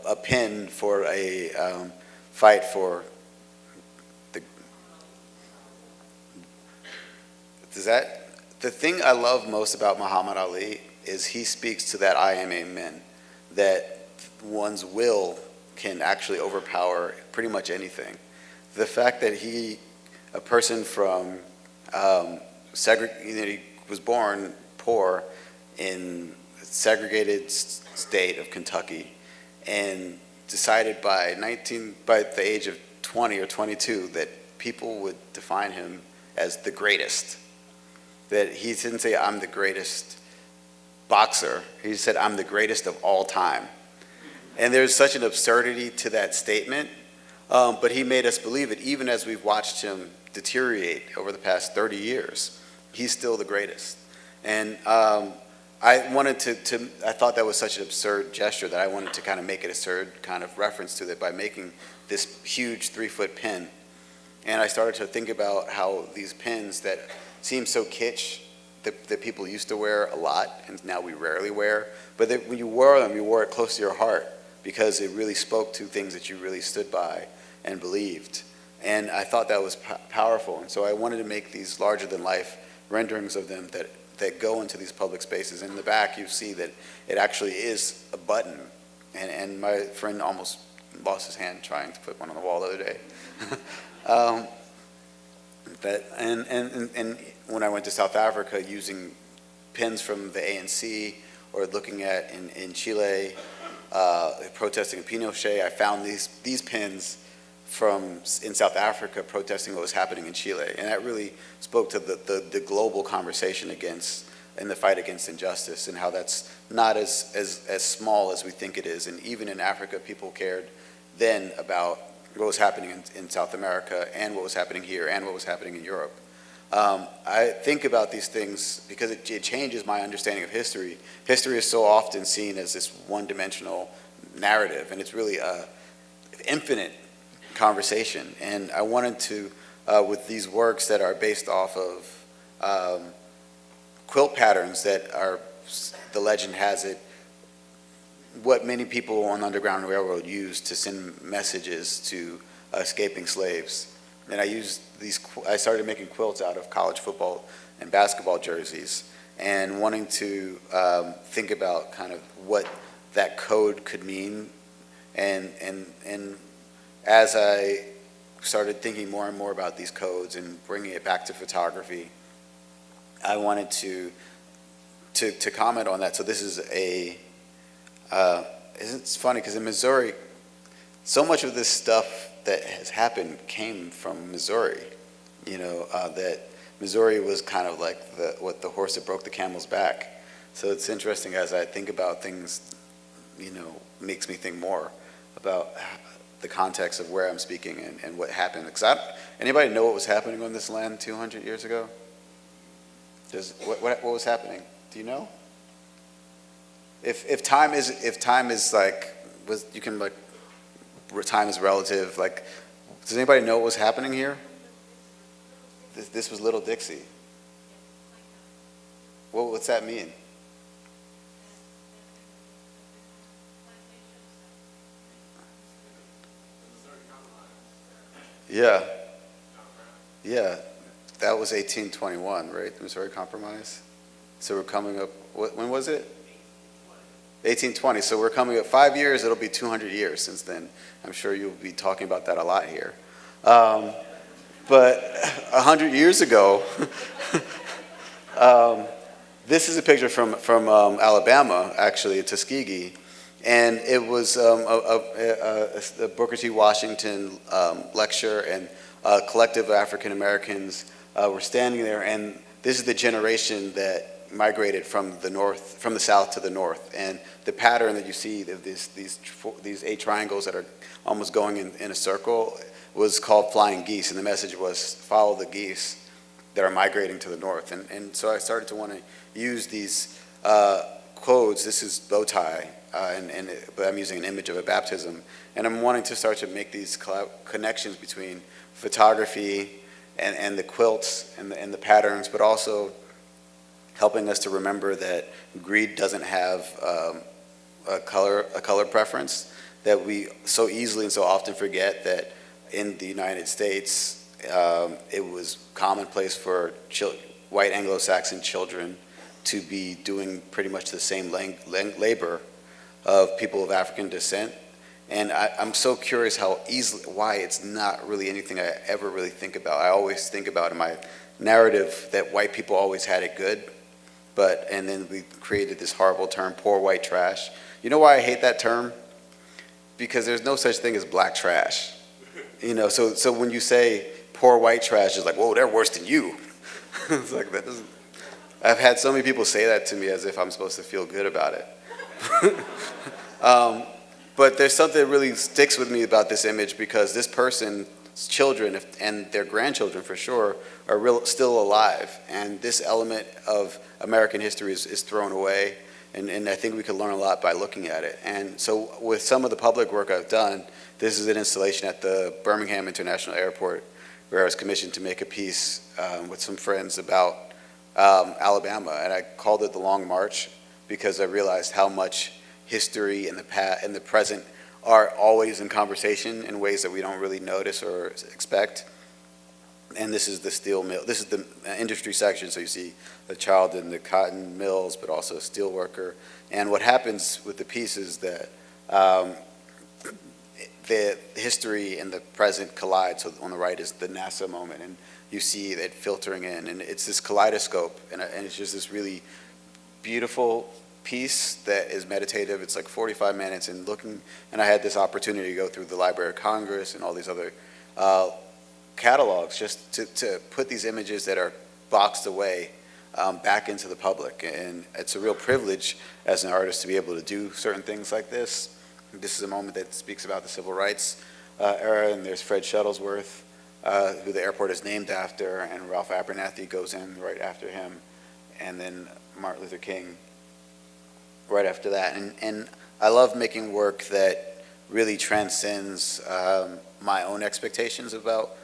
a pin for a fight for the thing I love most about Muhammad Ali is he speaks to that I am a man, that one's will can actually overpower pretty much anything. The fact that a person from he was born poor in a segregated state of Kentucky, and decided by the age of 20 or 22 that people would define him as the greatest. That he didn't say, I'm the greatest boxer. He said, I'm the greatest of all time. And there's such an absurdity to that statement, but he made us believe it, even as we've watched him deteriorate over the past 30 years. He's still the greatest. And I thought that was such an absurd gesture that I wanted to kind of make an absurd kind of reference to it by making this huge 3-foot pin. And I started to think about how these pins that seem so kitsch, that people used to wear a lot and now we rarely wear, but that when you wore them, you wore it close to your heart because it really spoke to things that you really stood by and believed. And I thought that was powerful. And so I wanted to make these larger than life renderings of them that go into these public spaces. And in the back, you see that it actually is a button. And my friend almost lost his hand trying to put one on the wall the other day. And when I went to South Africa, using pins from the ANC, or looking at in Chile, protesting Pinochet, I found these pins in South Africa protesting what was happening in Chile. And that really spoke to the global conversation in the fight against injustice, and how that's not as small as we think it is. And even in Africa, people cared then about what was happening in South America, and what was happening here, and what was happening in Europe. I think about these things because it changes my understanding of history. History is so often seen as this one-dimensional narrative, and it's really an infinite conversation. And I wanted to, with these works that are based off of quilt patterns that are, the legend has it, what many people on the Underground Railroad used to send messages to escaping slaves. And I started making quilts out of college football and basketball jerseys, and wanting to think about kind of what that code could mean. And as I started thinking more and more about these codes and bringing it back to photography, I wanted to comment on that. So this is it's funny because in Missouri, so much of this stuff that has happened came from Missouri. That Missouri was kind of like the horse that broke the camel's back. So it's interesting as I think about things, makes me think more about the context of where I'm speaking and what happened. Because anybody know what was happening on this land 200 years ago? What was happening? Do you know? If time is like, you can like, time is relative. Like, does anybody know what was happening here? This was Little Dixie. What's that mean? Yeah. Yeah. That was 1821, right? The Missouri Compromise. So we're coming up, when was it? 1820. So we're coming up 5 years, it'll be 200 years since then. I'm sure you'll be talking about that a lot here. But 100 years ago, this is a picture from Alabama, actually, Tuskegee. And it was a Booker T. Washington lecture, and a collective of African Americans were standing there. And this is the generation that migrated from the south to the north. And the pattern that you see of these 8 triangles that are almost going in a circle was called flying geese. And the message was follow the geese that are migrating to the north. And so I started to want to use these codes. This is bow tie. But I'm using an image of a baptism, and I'm wanting to start to make these connections between photography and the quilts and the patterns, but also helping us to remember that greed doesn't have a color preference, that we so easily and so often forget that in the United States it was commonplace for white Anglo-Saxon children to be doing pretty much the same labor of people of African descent. And I'm so curious why it's not really anything I ever really think about. I always think about in my narrative that white people always had it good, and then we created this horrible term, poor white trash. You know why I hate that term? Because there's no such thing as black trash. You know, so when you say poor white trash, it's like, whoa, they're worse than you. It's like, that doesn't, I've had so many people say that to me as if I'm supposed to feel good about it. But there's something that really sticks with me about this image, because this person's children and their grandchildren for sure are still alive, and this element of American history is thrown away, and I think we could learn a lot by looking at it. And so with some of the public work I've done, this is an installation at the Birmingham International Airport where I was commissioned to make a piece with some friends about Alabama, and I called it The Long March, because I realized how much history and the past and the present are always in conversation in ways that we don't really notice or expect. And this is the steel mill. This is the industry section. So you see a child in the cotton mills, but also a steel worker. And what happens with the piece is that the history and the present collide. So on the right is the NASA moment, and you see it filtering in, and it's this kaleidoscope, and it's just this really beautiful piece that is meditative. It's like 45 minutes, and I had this opportunity to go through the Library of Congress and all these other catalogs just to put these images that are boxed away back into the public. And it's a real privilege as an artist to be able to do certain things like this. This is a moment that speaks about the civil rights era, and there's Fred Shuttlesworth, who the airport is named after, and Ralph Abernathy goes in right after him, and then Martin Luther King right after that. And I love making work that really transcends my own expectations about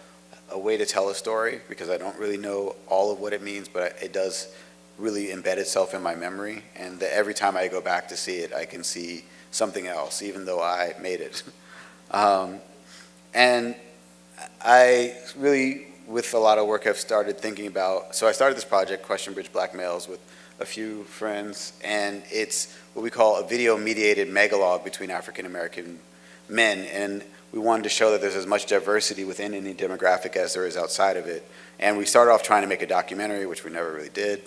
a way to tell a story, because I don't really know all of what it means, but it does really embed itself in my memory, and that every time I go back to see it, I can see something else, even though I made it. And I really, with a lot of work, I've started thinking about, so I started this project, Question Bridge Black Males, with a few friends, and it's what we call a video-mediated megalogue between African-American men, and we wanted to show that there's as much diversity within any demographic as there is outside of it. And we started off trying to make a documentary, which we never really did,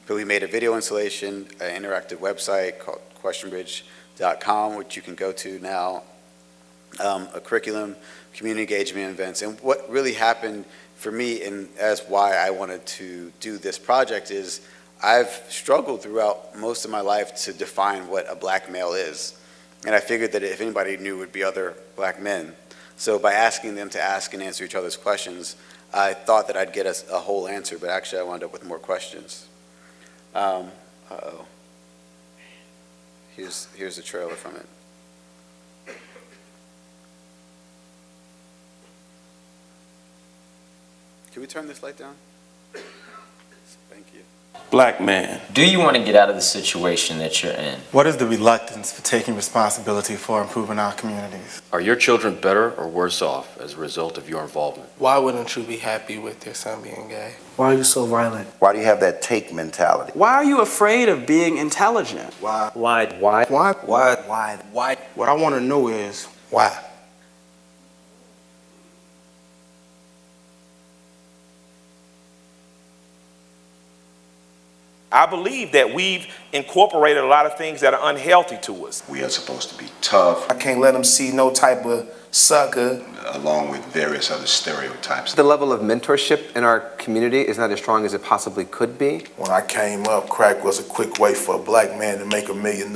but we made a video installation, an interactive website called questionbridge.com, which you can go to now, a curriculum, community engagement events. And what really happened for me, and as why I wanted to do this project, is I've struggled throughout most of my life to define what a black male is. And I figured that if anybody knew, it would be other black men. So by asking them to ask and answer each other's questions, I thought that I'd get a whole answer, but actually I wound up with more questions. Uh-oh. Here's a trailer from it. Can we turn this light down? Thank you. Black man. Do you want to get out of the situation that you're in? What is the reluctance for taking responsibility for improving our communities? Are your children better or worse off as a result of your involvement? Why wouldn't you be happy with your son being gay? Why are you so violent? Why do you have that take mentality? Why are you afraid of being intelligent? Why? Why? Why? Why? Why? Why? What I want to know is, Why? I believe that we've incorporated a lot of things that are unhealthy to us. We are supposed to be tough, I can't let them see no type of sucker. along with various other stereotypes. The level of mentorship in our community is not as strong as it possibly could be. When I came up, crack was a quick way for a black man to make $1 million.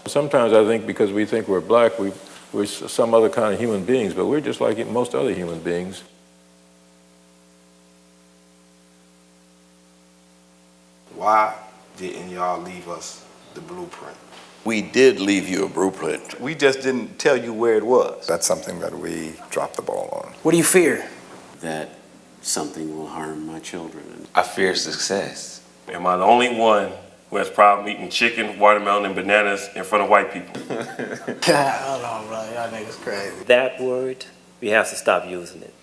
Sometimes I think because we think we're black, we're some other kind of human beings, but we're just like most other human beings. Why didn't y'all leave us the blueprint? We did leave you a blueprint. We just didn't tell you where it was. That's something that we dropped the ball on. What do you fear? That something will harm my children. I fear success. Am I the only one who has problem eating chicken, watermelon, and bananas in front of white people? Hold on, bro. Y'all niggas crazy. That word, we have to stop using it.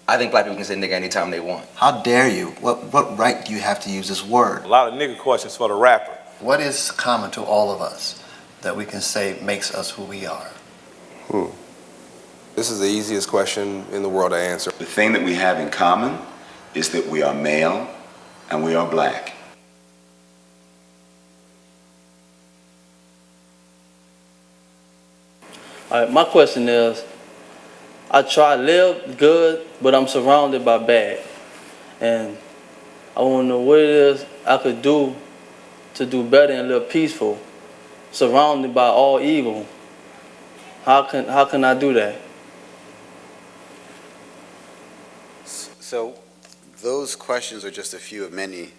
I think black people can say nigga anytime they want. How dare you? What right do you have to use this word? A lot of nigga questions for the rapper. What is common to all of us that we can say makes us who we are? This is the easiest question in the world to answer. The thing that we have in common is that we are male and we are black. All right, my question is, I try to live good, but I'm surrounded by bad. And I want to know what it is I could do to do better and live peaceful, surrounded by all evil. How can I do that? So those questions are just a few of many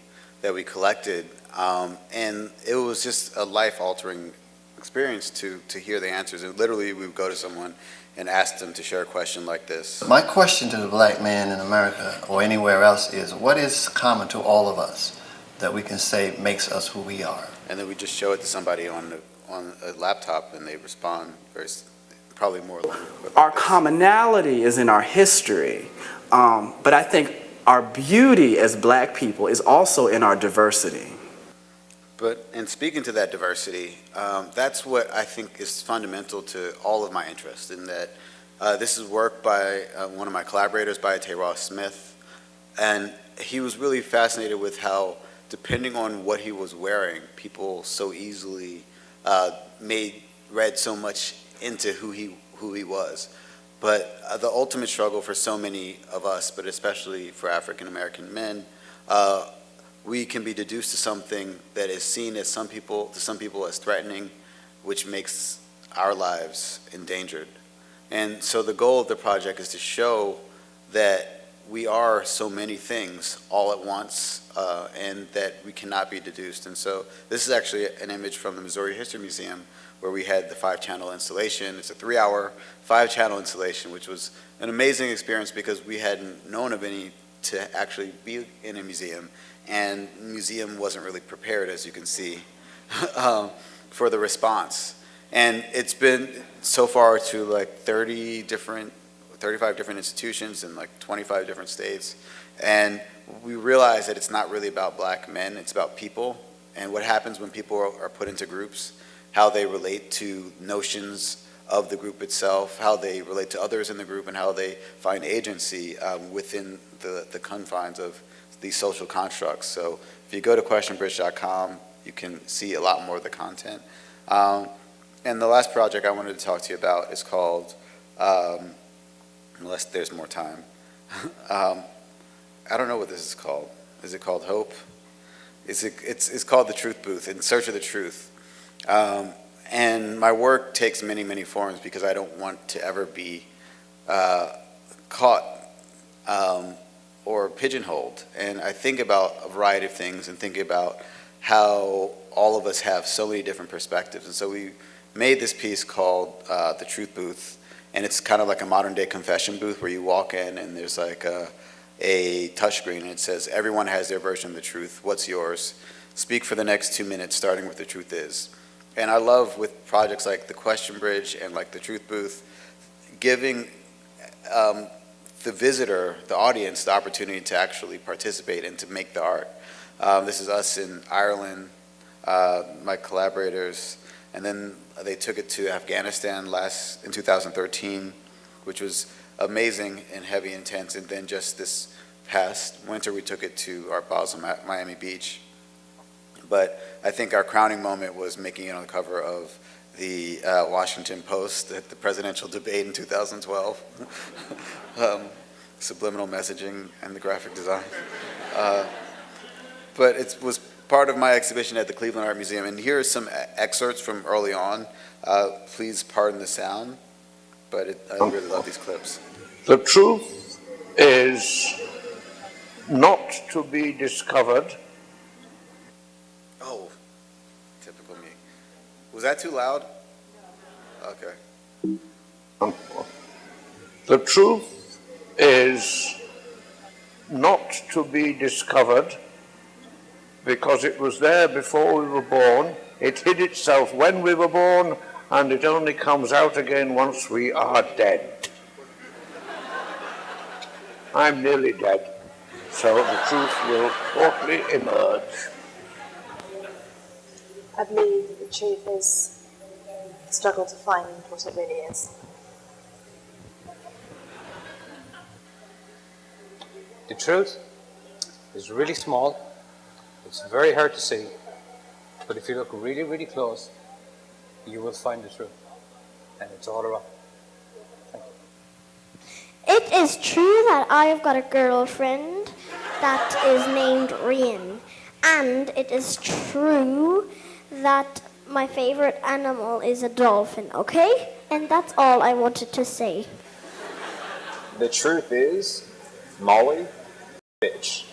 that we collected, and it was just a life-altering experience to hear the answers. And literally, we would go to someone and ask them to share a question like this. My question to the black man in America or anywhere else is, what is common to all of us that we can say makes us who we are? And then we just show it to somebody on a laptop, and they respond probably more. Our commonality is in our history, but I think our beauty as black people is also in our diversity. But in speaking to that diversity, that's what I think is fundamental to all of my interests, in that this is work by one of my collaborators, by Ross Smith, and he was really fascinated with how, depending on what he was wearing, people so easily read so much into who he was. But the ultimate struggle for so many of us, but especially for African American men, we can be deduced to something that is seen as to some people as threatening, which makes our lives endangered. And so the goal of the project is to show that we are so many things all at once, and that we cannot be deduced. And so this is actually an image from the Missouri History Museum, where we had the 5-channel installation. It's a 3-hour 5-channel installation, which was an amazing experience because we hadn't known of any to actually be in a museum. And the museum wasn't really prepared, as you can see, for the response. And it's been so far to like 35 different institutions in like 25 different states. And we realize that it's not really about black men, it's about people and what happens when people are put into groups, how they relate to notions of the group itself, how they relate to others in the group, and how they find agency within the confines of these social constructs. So if you go to questionbridge.com, you can see a lot more of the content. And the last project I wanted to talk to you about is called, unless there's more time, I don't know what this is called. Is it called Hope? It's called The Truth Booth, In Search of the Truth. And my work takes many, many forms because I don't want to ever be caught or pigeonholed. And I think about a variety of things and think about how all of us have so many different perspectives. And so we made this piece called The Truth Booth, and it's kind of like a modern day confession booth where you walk in and there's like a touchscreen and it says, everyone has their version of the truth. What's yours? Speak for the next 2 minutes, starting with the truth is. And I love with projects like the Question Bridge and like the Truth Booth, giving the visitor, the audience, the opportunity to actually participate and to make the art. This is us in Ireland, my collaborators, and then they took it to Afghanistan in 2013, which was amazing and heavy, intense. And then just this past winter, we took it to Art Basel, Miami Beach. But I think our crowning moment was making it on the cover of the Washington Post at the presidential debate in 2012. Subliminal messaging and the graphic design. But it was part of my exhibition at the Cleveland Art Museum. And here are some excerpts from early on. Please pardon the sound, but I really love these clips. The truth is not to be discovered. Oh, typical me. Was that too loud? Okay. The truth is not to be discovered because it was there before we were born. It hid itself when we were born, and it only comes out again once we are dead. I'm nearly dead, so the truth will shortly emerge. I believe that the truth is the struggle to find what it really is. The truth is really small. It's very hard to see. But if you look really, really close, you will find the truth. And it's all around. It is true that I have got a girlfriend that is named Rian. And it is true that my favorite animal is a dolphin, okay? And that's all I wanted to say. The truth is, Molly, bitch.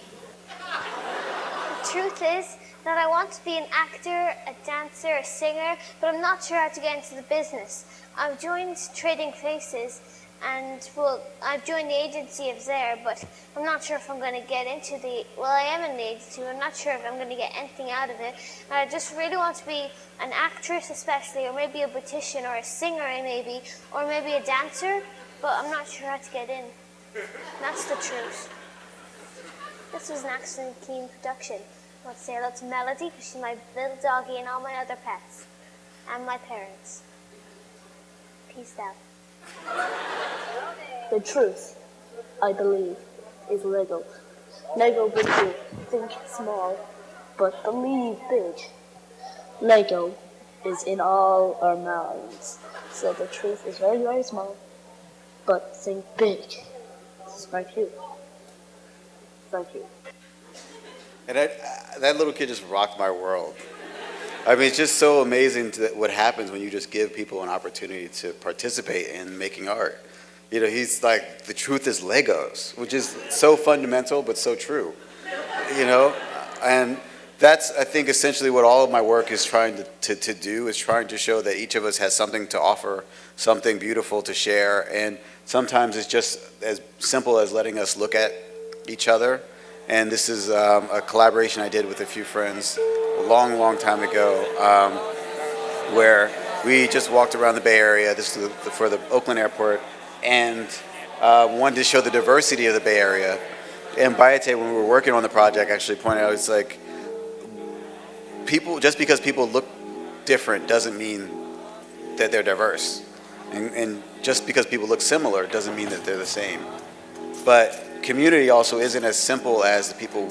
The truth is that I want to be an actor, a dancer, a singer, but I'm not sure how to get into the business. I've joined Trading Places and, well, I've joined the agency of there, but I'm not sure if I'm going to get into I am in the agency, but I'm not sure if I'm going to get anything out of it. And I just really want to be an actress especially, or maybe a beautician, or a singer maybe, or maybe a dancer, but I'm not sure how to get in. That's the truth. This was an Excellent Keen production. I want to say hello to Melody, because she's my little doggy, and all my other pets, and my parents. Peace out. The truth, I believe, is Lego. Lego makes you think small, but believe big. Lego is in all our minds. So the truth is very, very small, but think big. This is my cue. Thank you. And that little kid just rocked my world. I mean, it's just so amazing what happens when you just give people an opportunity to participate in making art. You know, he's like, the truth is Legos, which is so fundamental but so true. You know, and that's, I think, essentially what all of my work is trying to do, is trying to show that each of us has something to offer, something beautiful to share, and sometimes it's just as simple as letting us look at each other. And this is a collaboration I did with a few friends a long, long time ago, where we just walked around the Bay Area. This is for the Oakland airport, and wanted to show the diversity of the Bay Area. And Bayate, when we were working on the project, actually pointed out, it's like, just because people look different doesn't mean that they're diverse. And just because people look similar doesn't mean that they're the same. But community also isn't as simple as the people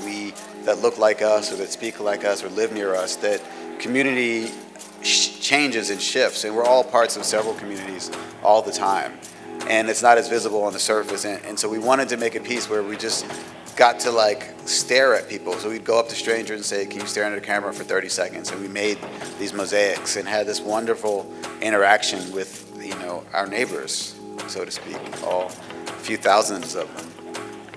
that look like us or that speak like us or live near us. That community changes and shifts, and we're all parts of several communities all the time. And it's not as visible on the surface. And so we wanted to make a piece where we just got to like stare at people. So we'd go up to strangers and say, can you stare into the camera for 30 seconds? And we made these mosaics and had this wonderful interaction with, our neighbors, so to speak, a few thousands of them.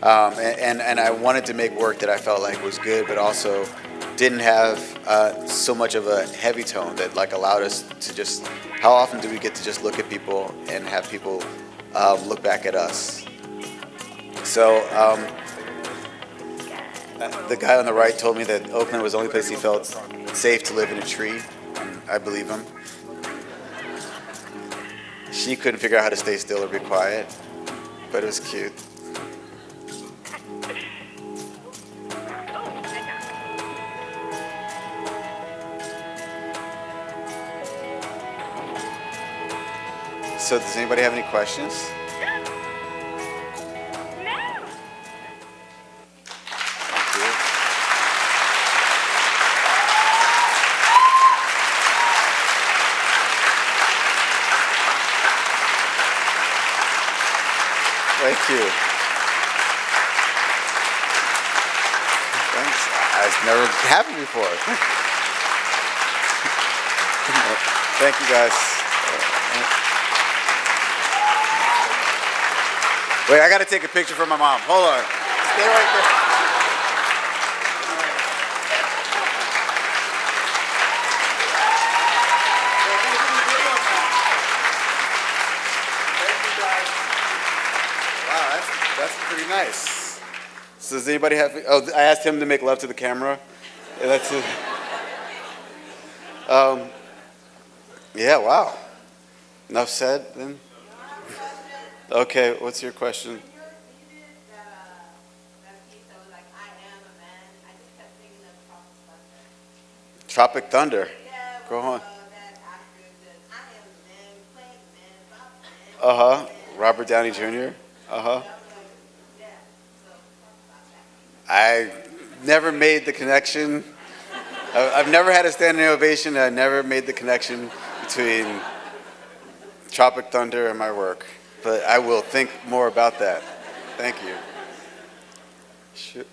And I wanted to make work that I felt like was good, but also didn't have so much of a heavy tone that like allowed us to just, how often do we get to just look at people and have people look back at us? So the guy on the right told me that Oakland was the only place he felt safe to live in a tree, and I believe him. She couldn't figure out how to stay still or be quiet, but it was cute. So does anybody have any questions? Thank you. Thanks. It's never happened before. Thank you, guys. Wait, I got to take a picture for my mom. Hold on. Stay right there. That's pretty nice. So does anybody have, I asked him to make love to the camera. That's it. Yeah, wow. Enough said then? Okay, what's your question? Tropic Thunder. Go on. Uh-huh. Robert Downey Jr. Uh-huh. I never made the connection. I've never had a standing ovation. I never made the connection between Tropic Thunder and my work. But I will think more about that. Thank you. Sure.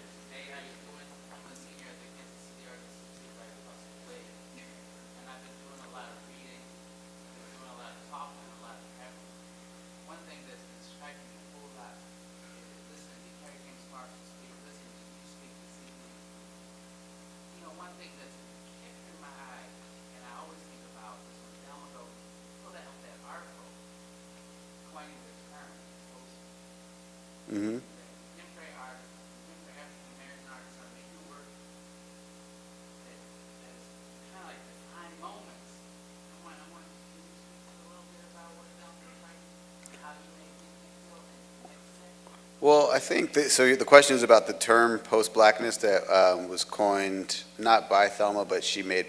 Mm-hmm. Well, I think that, so the question is about the term post-blackness that was coined not by Thelma, but she made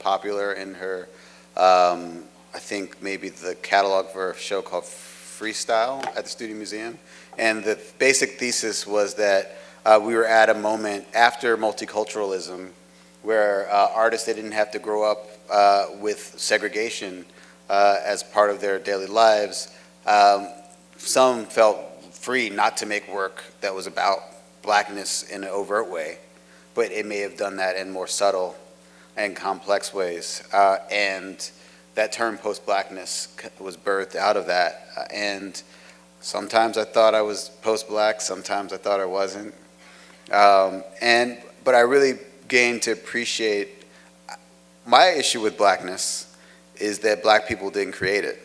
popular in her, I think maybe the catalog for a show called Freestyle at the Studio Museum. And the basic thesis was that we were at a moment after multiculturalism where artists that didn't have to grow up with segregation as part of their daily lives, some felt free not to make work that was about blackness in an overt way, but it may have done that in more subtle and complex ways. And that term post-blackness was birthed out of that. And sometimes I thought I was post-black, sometimes I thought I wasn't. But I really gained to appreciate, my issue with blackness is that black people didn't create it.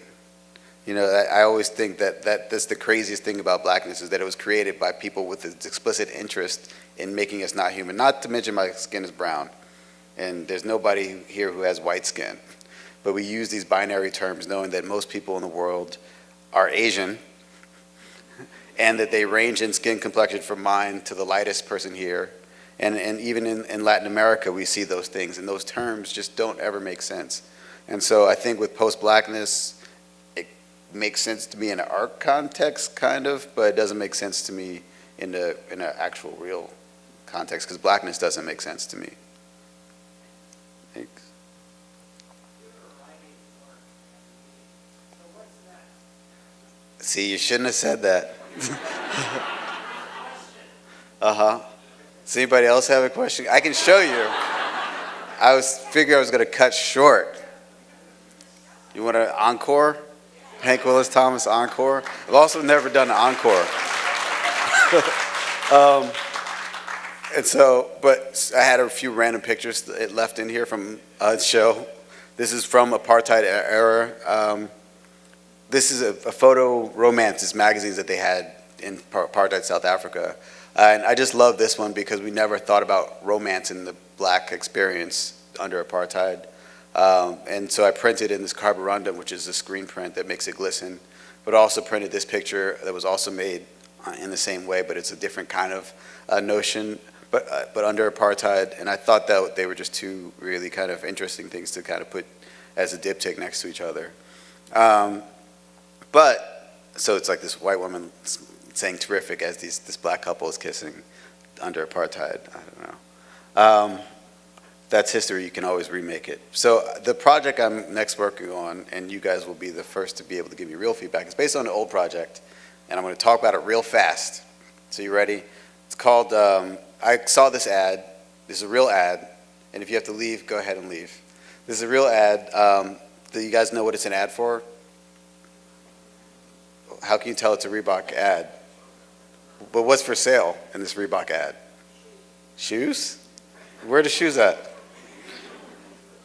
I always think that that's the craziest thing about blackness, is that it was created by people with this explicit interest in making us not human. Not to mention my skin is brown, and there's nobody here who has white skin. But we use these binary terms knowing that most people in the world are Asian, and that they range in skin complexion from mine to the lightest person here. And even in Latin America, we see those things, and those terms just don't ever make sense. And so I think with post-blackness, it makes sense to me in an art context, kind of, but it doesn't make sense to me in an actual real context, because blackness doesn't make sense to me. Thanks. See, you shouldn't have said that. Does anybody else have a question? I can show you. I was going to cut short. You want an encore? Hank Willis Thomas encore? I've also never done an encore. And so, but I had a few random pictures left in here from a show. This is from apartheid era. This is a photo romances magazines that they had in apartheid South Africa. And I just love this one because we never thought about romance in the black experience under apartheid. And so I printed in this carborundum, which is a screen print that makes it glisten, but also printed this picture that was also made in the same way, but it's a different kind of notion, but under apartheid. And I thought that they were just two really kind of interesting things to kind of put as a diptych next to each other. So it's like this white woman saying terrific as this black couple is kissing under apartheid. I don't know. That's history. You can always remake it. So the project I'm next working on, and you guys will be the first to be able to give me real feedback, it's based on an old project, and I'm going to talk about it real fast. So you ready? It's called, I saw this ad. This is a real ad, and if you have to leave, go ahead and leave. This is a real ad. Do you guys know what it's an ad for? How can you tell it's a Reebok ad? But what's for sale in this Reebok ad? Shoes? Where are the shoes at?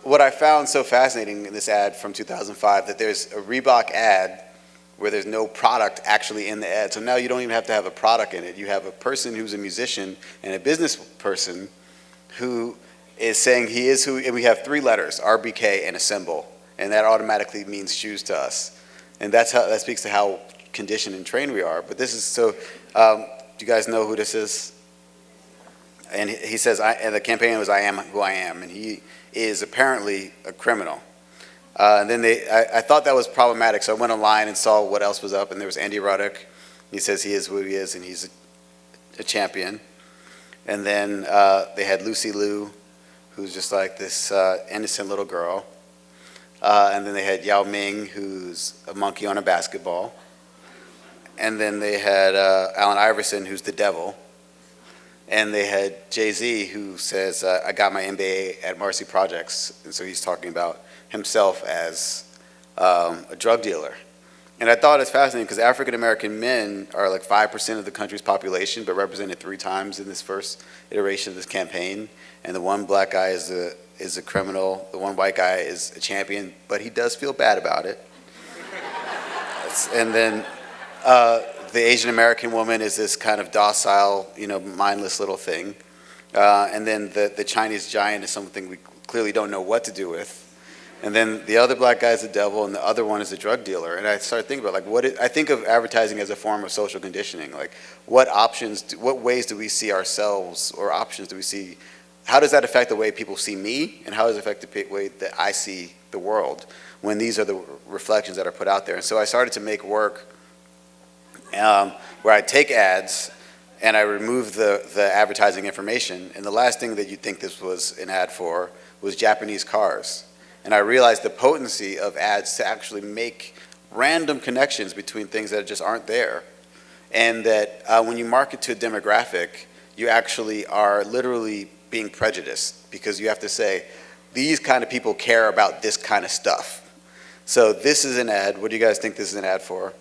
What I found so fascinating in this ad from 2005, that there's a Reebok ad where there's no product actually in the ad. So now you don't even have to have a product in it. You have a person who's a musician and a business person who is saying he is who, and we have 3 letters, RBK, and a symbol. And that automatically means shoes to us. And that speaks to how conditioned and trained we are. But this is so, do you guys know who this is? And he says, and the campaign was, I am who I am. And he is apparently a criminal. And then I thought that was problematic, so I went online and saw what else was up, and there was Andy Ruddock. He says he is who he is, and he's a champion. And then they had Lucy Liu, who's just like this innocent little girl. And then they had Yao Ming, who's a monkey on a basketball. And then they had Allen Iverson, who's the devil. And they had Jay-Z, who says, I got my MBA at Marcy Projects. And so he's talking about himself as a drug dealer. And I thought it's fascinating because African-American men are like 5% of the country's population, but represented 3 times in this first iteration of this campaign. And the one black guy is a criminal, the one white guy is a champion, but he does feel bad about it. And then the Asian American woman is this kind of docile, mindless little thing. And then the Chinese giant is something we clearly don't know what to do with. And then the other black guy is the devil, and the other one is a drug dealer. And I started thinking about, I think of advertising as a form of social conditioning. Like, what ways do we see ourselves, or options do we see? How does that affect the way people see me, and how does it affect the way that I see the world when these are the reflections that are put out there? And so I started to make work where I take ads and I remove the advertising information. And the last thing that you'd think this was an ad for was Japanese cars. And I realized the potency of ads to actually make random connections between things that just aren't there. And that when you market to a demographic, you actually are literally being prejudiced, because you have to say, these kind of people care about this kind of stuff. So this is an ad. What do you guys think this is an ad for?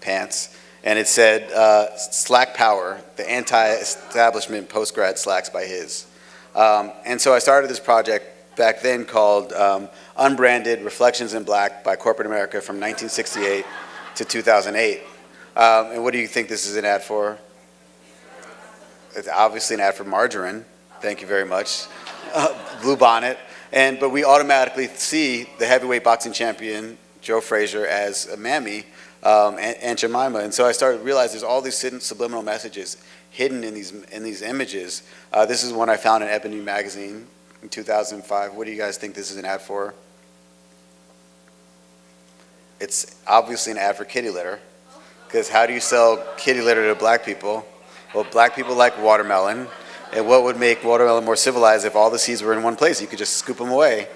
Pants. And it said, Slack Power, the anti-establishment post-grad slacks by his. And so I started this project back then called Unbranded Reflections in Black by Corporate America from 1968 to 2008. And what do you think this is an ad for? It's obviously an ad for margarine. Thank you very much. Blue Bonnet. But we automatically see the heavyweight boxing champion, Joe Frazier, as a mammy, Aunt Jemima. And so I started to realize there's all these subliminal messages hidden in these images. This is one I found in Ebony magazine in 2005. What do you guys think this is an ad for? It's obviously an ad for kitty litter, because how do you sell kitty litter to black people? Well, black people like watermelon, and what would make watermelon more civilized if all the seeds were in one place? You could just scoop them away,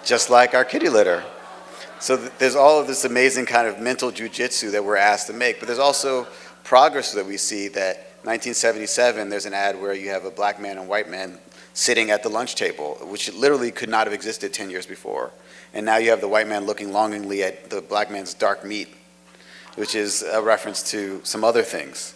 just like our kitty litter. So there's all of this amazing kind of mental jujitsu that we're asked to make, but there's also progress that we see that 1977, there's an ad where you have a black man and white man sitting at the lunch table, which literally could not have existed 10 years before. And now you have the white man looking longingly at the black man's dark meat, which is a reference to some other things.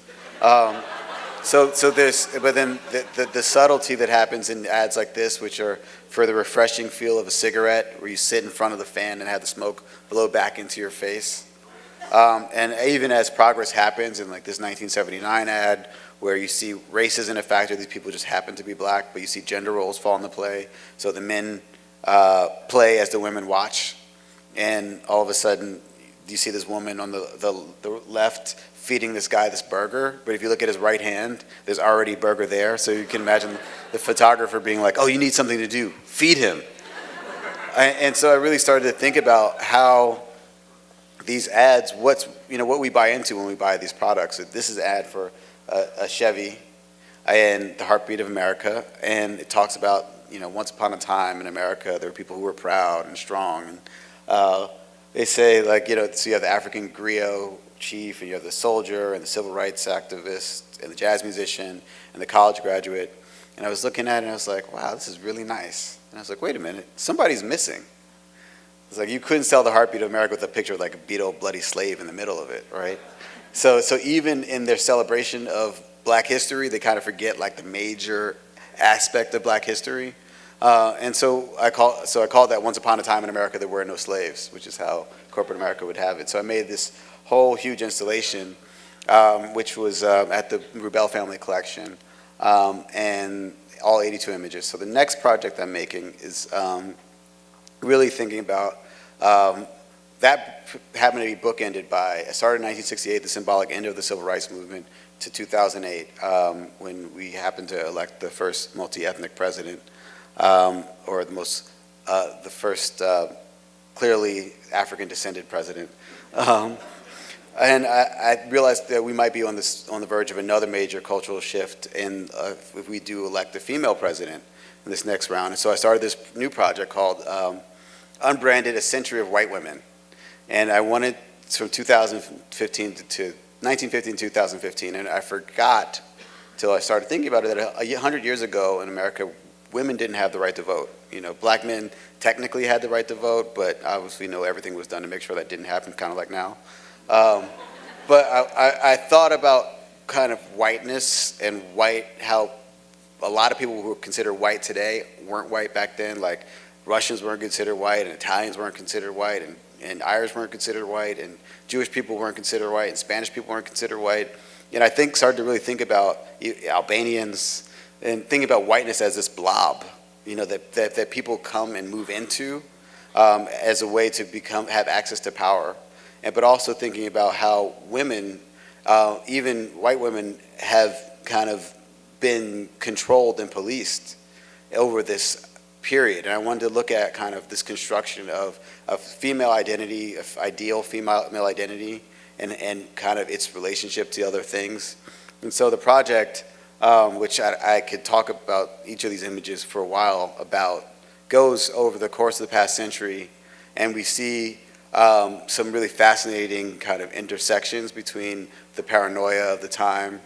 So there's, but then the subtlety that happens in ads like this, which are for the refreshing feel of a cigarette, where you sit in front of the fan and have the smoke blow back into your face. And even as progress happens in like this 1979 ad, where you see race isn't a factor, these people just happen to be black, but you see gender roles fall into play. So the men play as the women watch, and all of a sudden you see this woman on the left feeding this guy this burger, but if you look at his right hand, there's already burger there, so you can imagine the photographer being like, oh, you need something to do, feed him. And so I really started to think about how these ads, what we buy into when we buy these products. This is an ad for a Chevy and the heartbeat of America, and it talks about, once upon a time in America, there were people who were proud and strong, and they say, like, so you have the African griot chief, and you have the soldier, and the civil rights activist, and the jazz musician, and the college graduate, and I was looking at it, and I was like, wow, this is really nice, and I was like, wait a minute, somebody's missing. It's like, you couldn't sell the heartbeat of America with a picture of like a beat up bloody slave in the middle of it, right? So even in their celebration of Black history, they kind of forget like the major aspect of Black history. And so I called that Once Upon a Time in America There Were No Slaves, which is how corporate America would have it. So I made this whole huge installation, which was at the Rubel Family Collection, and all 82 images. So the next project I'm making is really thinking about that happened to be bookended by, I started in 1968, the symbolic end of the Civil Rights Movement, to 2008, when we happened to elect the first multi-ethnic president, or the first clearly African-descended president. And I realized that we might be on the verge of another major cultural shift if we do elect a female president in this next round. And so I started this new project called Unbranded: A Century of White Women. And I wanted from 2015 to 1915 to 2015, and I forgot till I started thinking about it that 100 years ago in America, women didn't have the right to vote. Black men technically had the right to vote, but obviously everything was done to make sure that didn't happen, kind of like now. But I thought about kind of whiteness and how a lot of people who are considered white today weren't white back then. Like Russians weren't considered white, and Italians weren't considered white, and Irish weren't considered white, and Jewish people weren't considered white, and Spanish people weren't considered white. And I started to really think about Albanians and think about whiteness as this blob, that people come and move into as a way to have access to power. But also thinking about how women, even white women, have kind of been controlled and policed over this period. And I wanted to look at kind of this construction of female identity, of ideal female identity, and kind of its relationship to other things. And so the project, which I could talk about each of these images for a while goes over the course of the past century, and we see some really fascinating kind of intersections between the paranoia of the time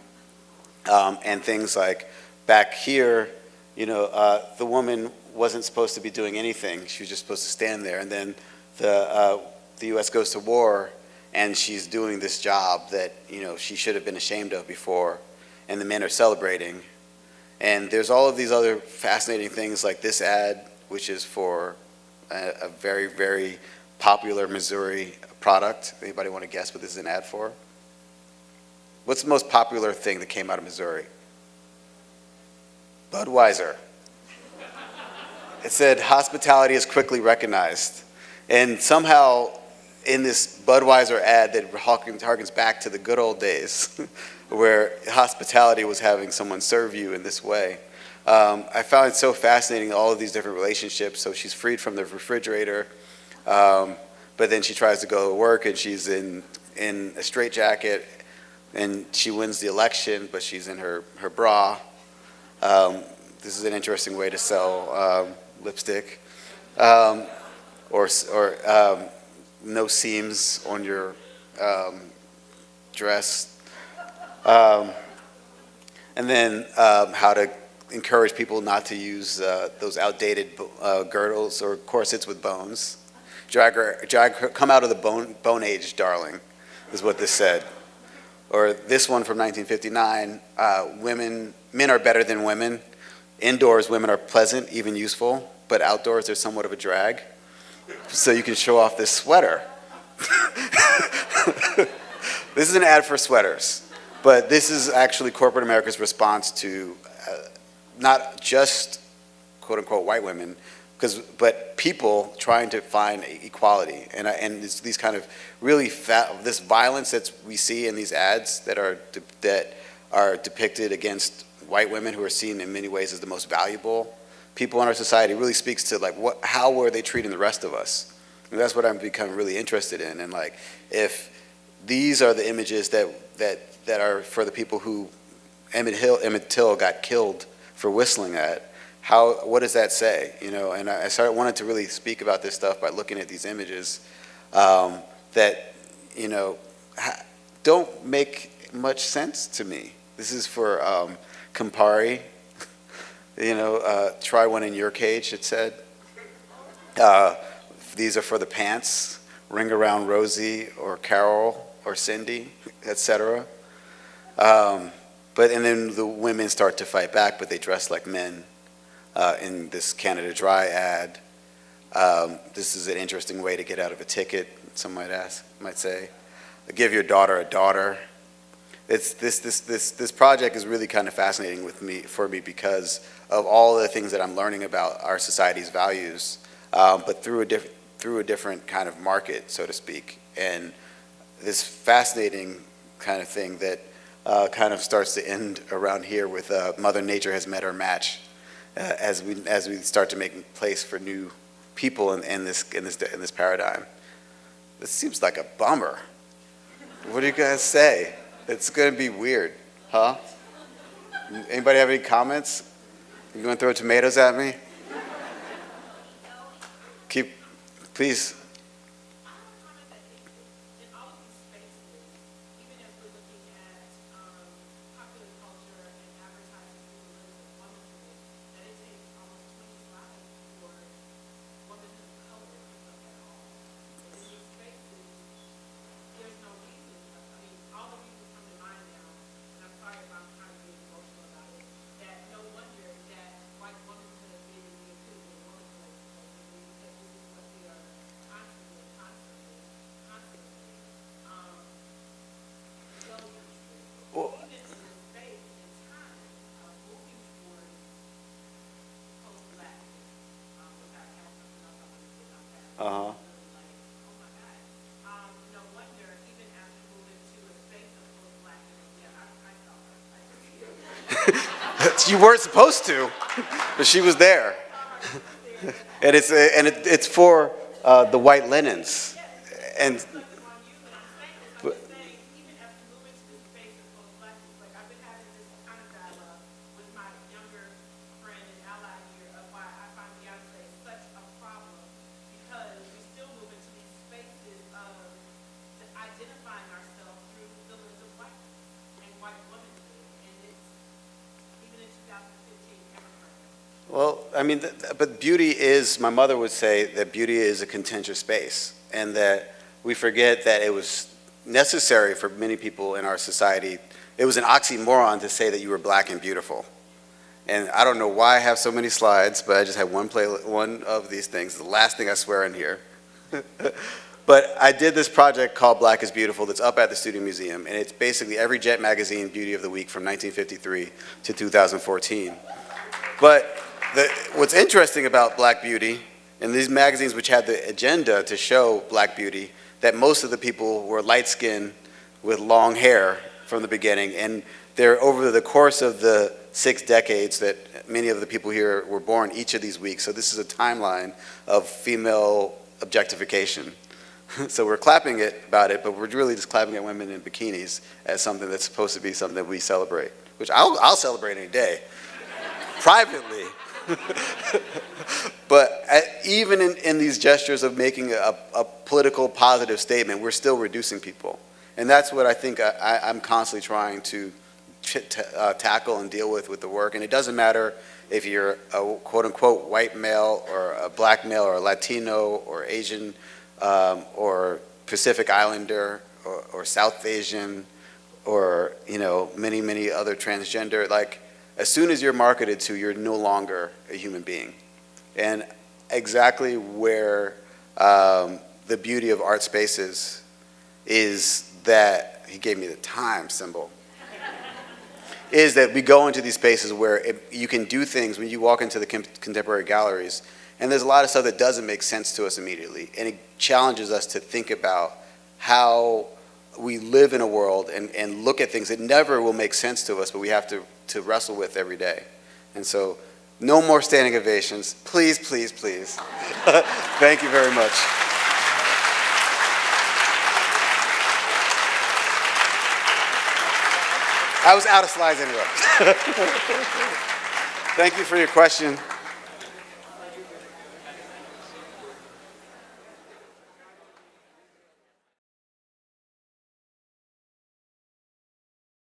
and things like back here, the woman wasn't supposed to be doing anything. She was just supposed to stand there. And then the U.S. goes to war, and she's doing this job that she should have been ashamed of before, and the men are celebrating. And there's all of these other fascinating things like this ad, which is for a very, very popular Missouri product. Anybody want to guess what this is an ad for? What's the most popular thing that came out of Missouri? Budweiser. It said, hospitality is quickly recognized. And somehow in this Budweiser ad that harkens back to the good old days where hospitality was having someone serve you in this way. I found it so fascinating, all of these different relationships. So she's freed from the refrigerator, but then she tries to go to work and she's in a straitjacket, and she wins the election, but she's in her bra. This is an interesting way to sell lipstick, or no seams on your dress. And then how to encourage people not to use those outdated girdles or corsets with bones. Drag her, come out of the bone age, darling, is what this said. Or this one from 1959, men are better than women. Indoors, women are pleasant, even useful, but outdoors, they're somewhat of a drag. So you can show off this sweater. This is an ad for sweaters, but this is actually corporate America's response to not just quote unquote white women, but people trying to find equality, and these kind of really this violence that we see in these ads that are depicted against white women who are seen in many ways as the most valuable people in our society really speaks to like how were they treating the rest of us. And that's what I'm becoming really interested in, and like if these are the images that are for the people who Emmett Till got killed for whistling at. What does that say? You know, and I wanted to really speak about this stuff by looking at these images that, you know, don't make much sense to me. This is for Campari, you know, try one in your cage, it said. These are for the pants, Ring Around Rosie or Carol or Cindy, etc. And then the women start to fight back, but they dress like men. In this Canada Dry ad, this is an interesting way to get out of a ticket. Some might say, give your daughter a daughter. This project is really kind of fascinating for me because of all the things that I'm learning about our society's values, but through a different kind of market, so to speak. And this fascinating kind of thing that kind of starts to end around here with Mother Nature has met her match. As we start to make place for new people in this paradigm. This seems like a bummer. What do you guys say? It's going to be weird, huh? Anybody have any comments? You going to throw tomatoes at me? Please. Uh-huh. You weren't supposed to, but she was there. And it's for the white linens. And well, I mean, but beauty is, my mother would say that beauty is a contentious space, and that we forget that it was necessary for many people in our society. It was an oxymoron to say that you were black and beautiful. And I don't know why I have so many slides, but I just have one of these things, the last thing I swear in here. But I did this project called Black is Beautiful that's up at the Studio Museum, and it's basically every Jet magazine Beauty of the Week from 1953 to 2014. But what's interesting about Black beauty, and these magazines which had the agenda to show Black beauty, that most of the people were light-skinned with long hair from the beginning, and they're over the course of the 6 decades that many of the people here were born each of these weeks. So this is a timeline of female objectification. So we're clapping about it, but we're really just clapping at women in bikinis as something that's supposed to be something that we celebrate, which I'll celebrate any day, privately. But even in these gestures of making a political positive statement, we're still reducing people. And that's what I think I'm constantly trying to tackle and deal with the work. And it doesn't matter if you're a quote-unquote white male or a black male or a Latino or Asian or Pacific Islander or South Asian or, you know, many, many other transgender. Like, as soon as you're marketed to, you're no longer a human being. And exactly where the beauty of art spaces is that, he gave me the time symbol, is that we go into these spaces where you can do things when you walk into the contemporary galleries, and there's a lot of stuff that doesn't make sense to us immediately, and it challenges us to think about how we live in a world and look at things that never will make sense to us, but we have to wrestle with every day. And so, no more standing ovations. Please, please, please. Thank you very much. I was out of slides anyway. Thank you for your question.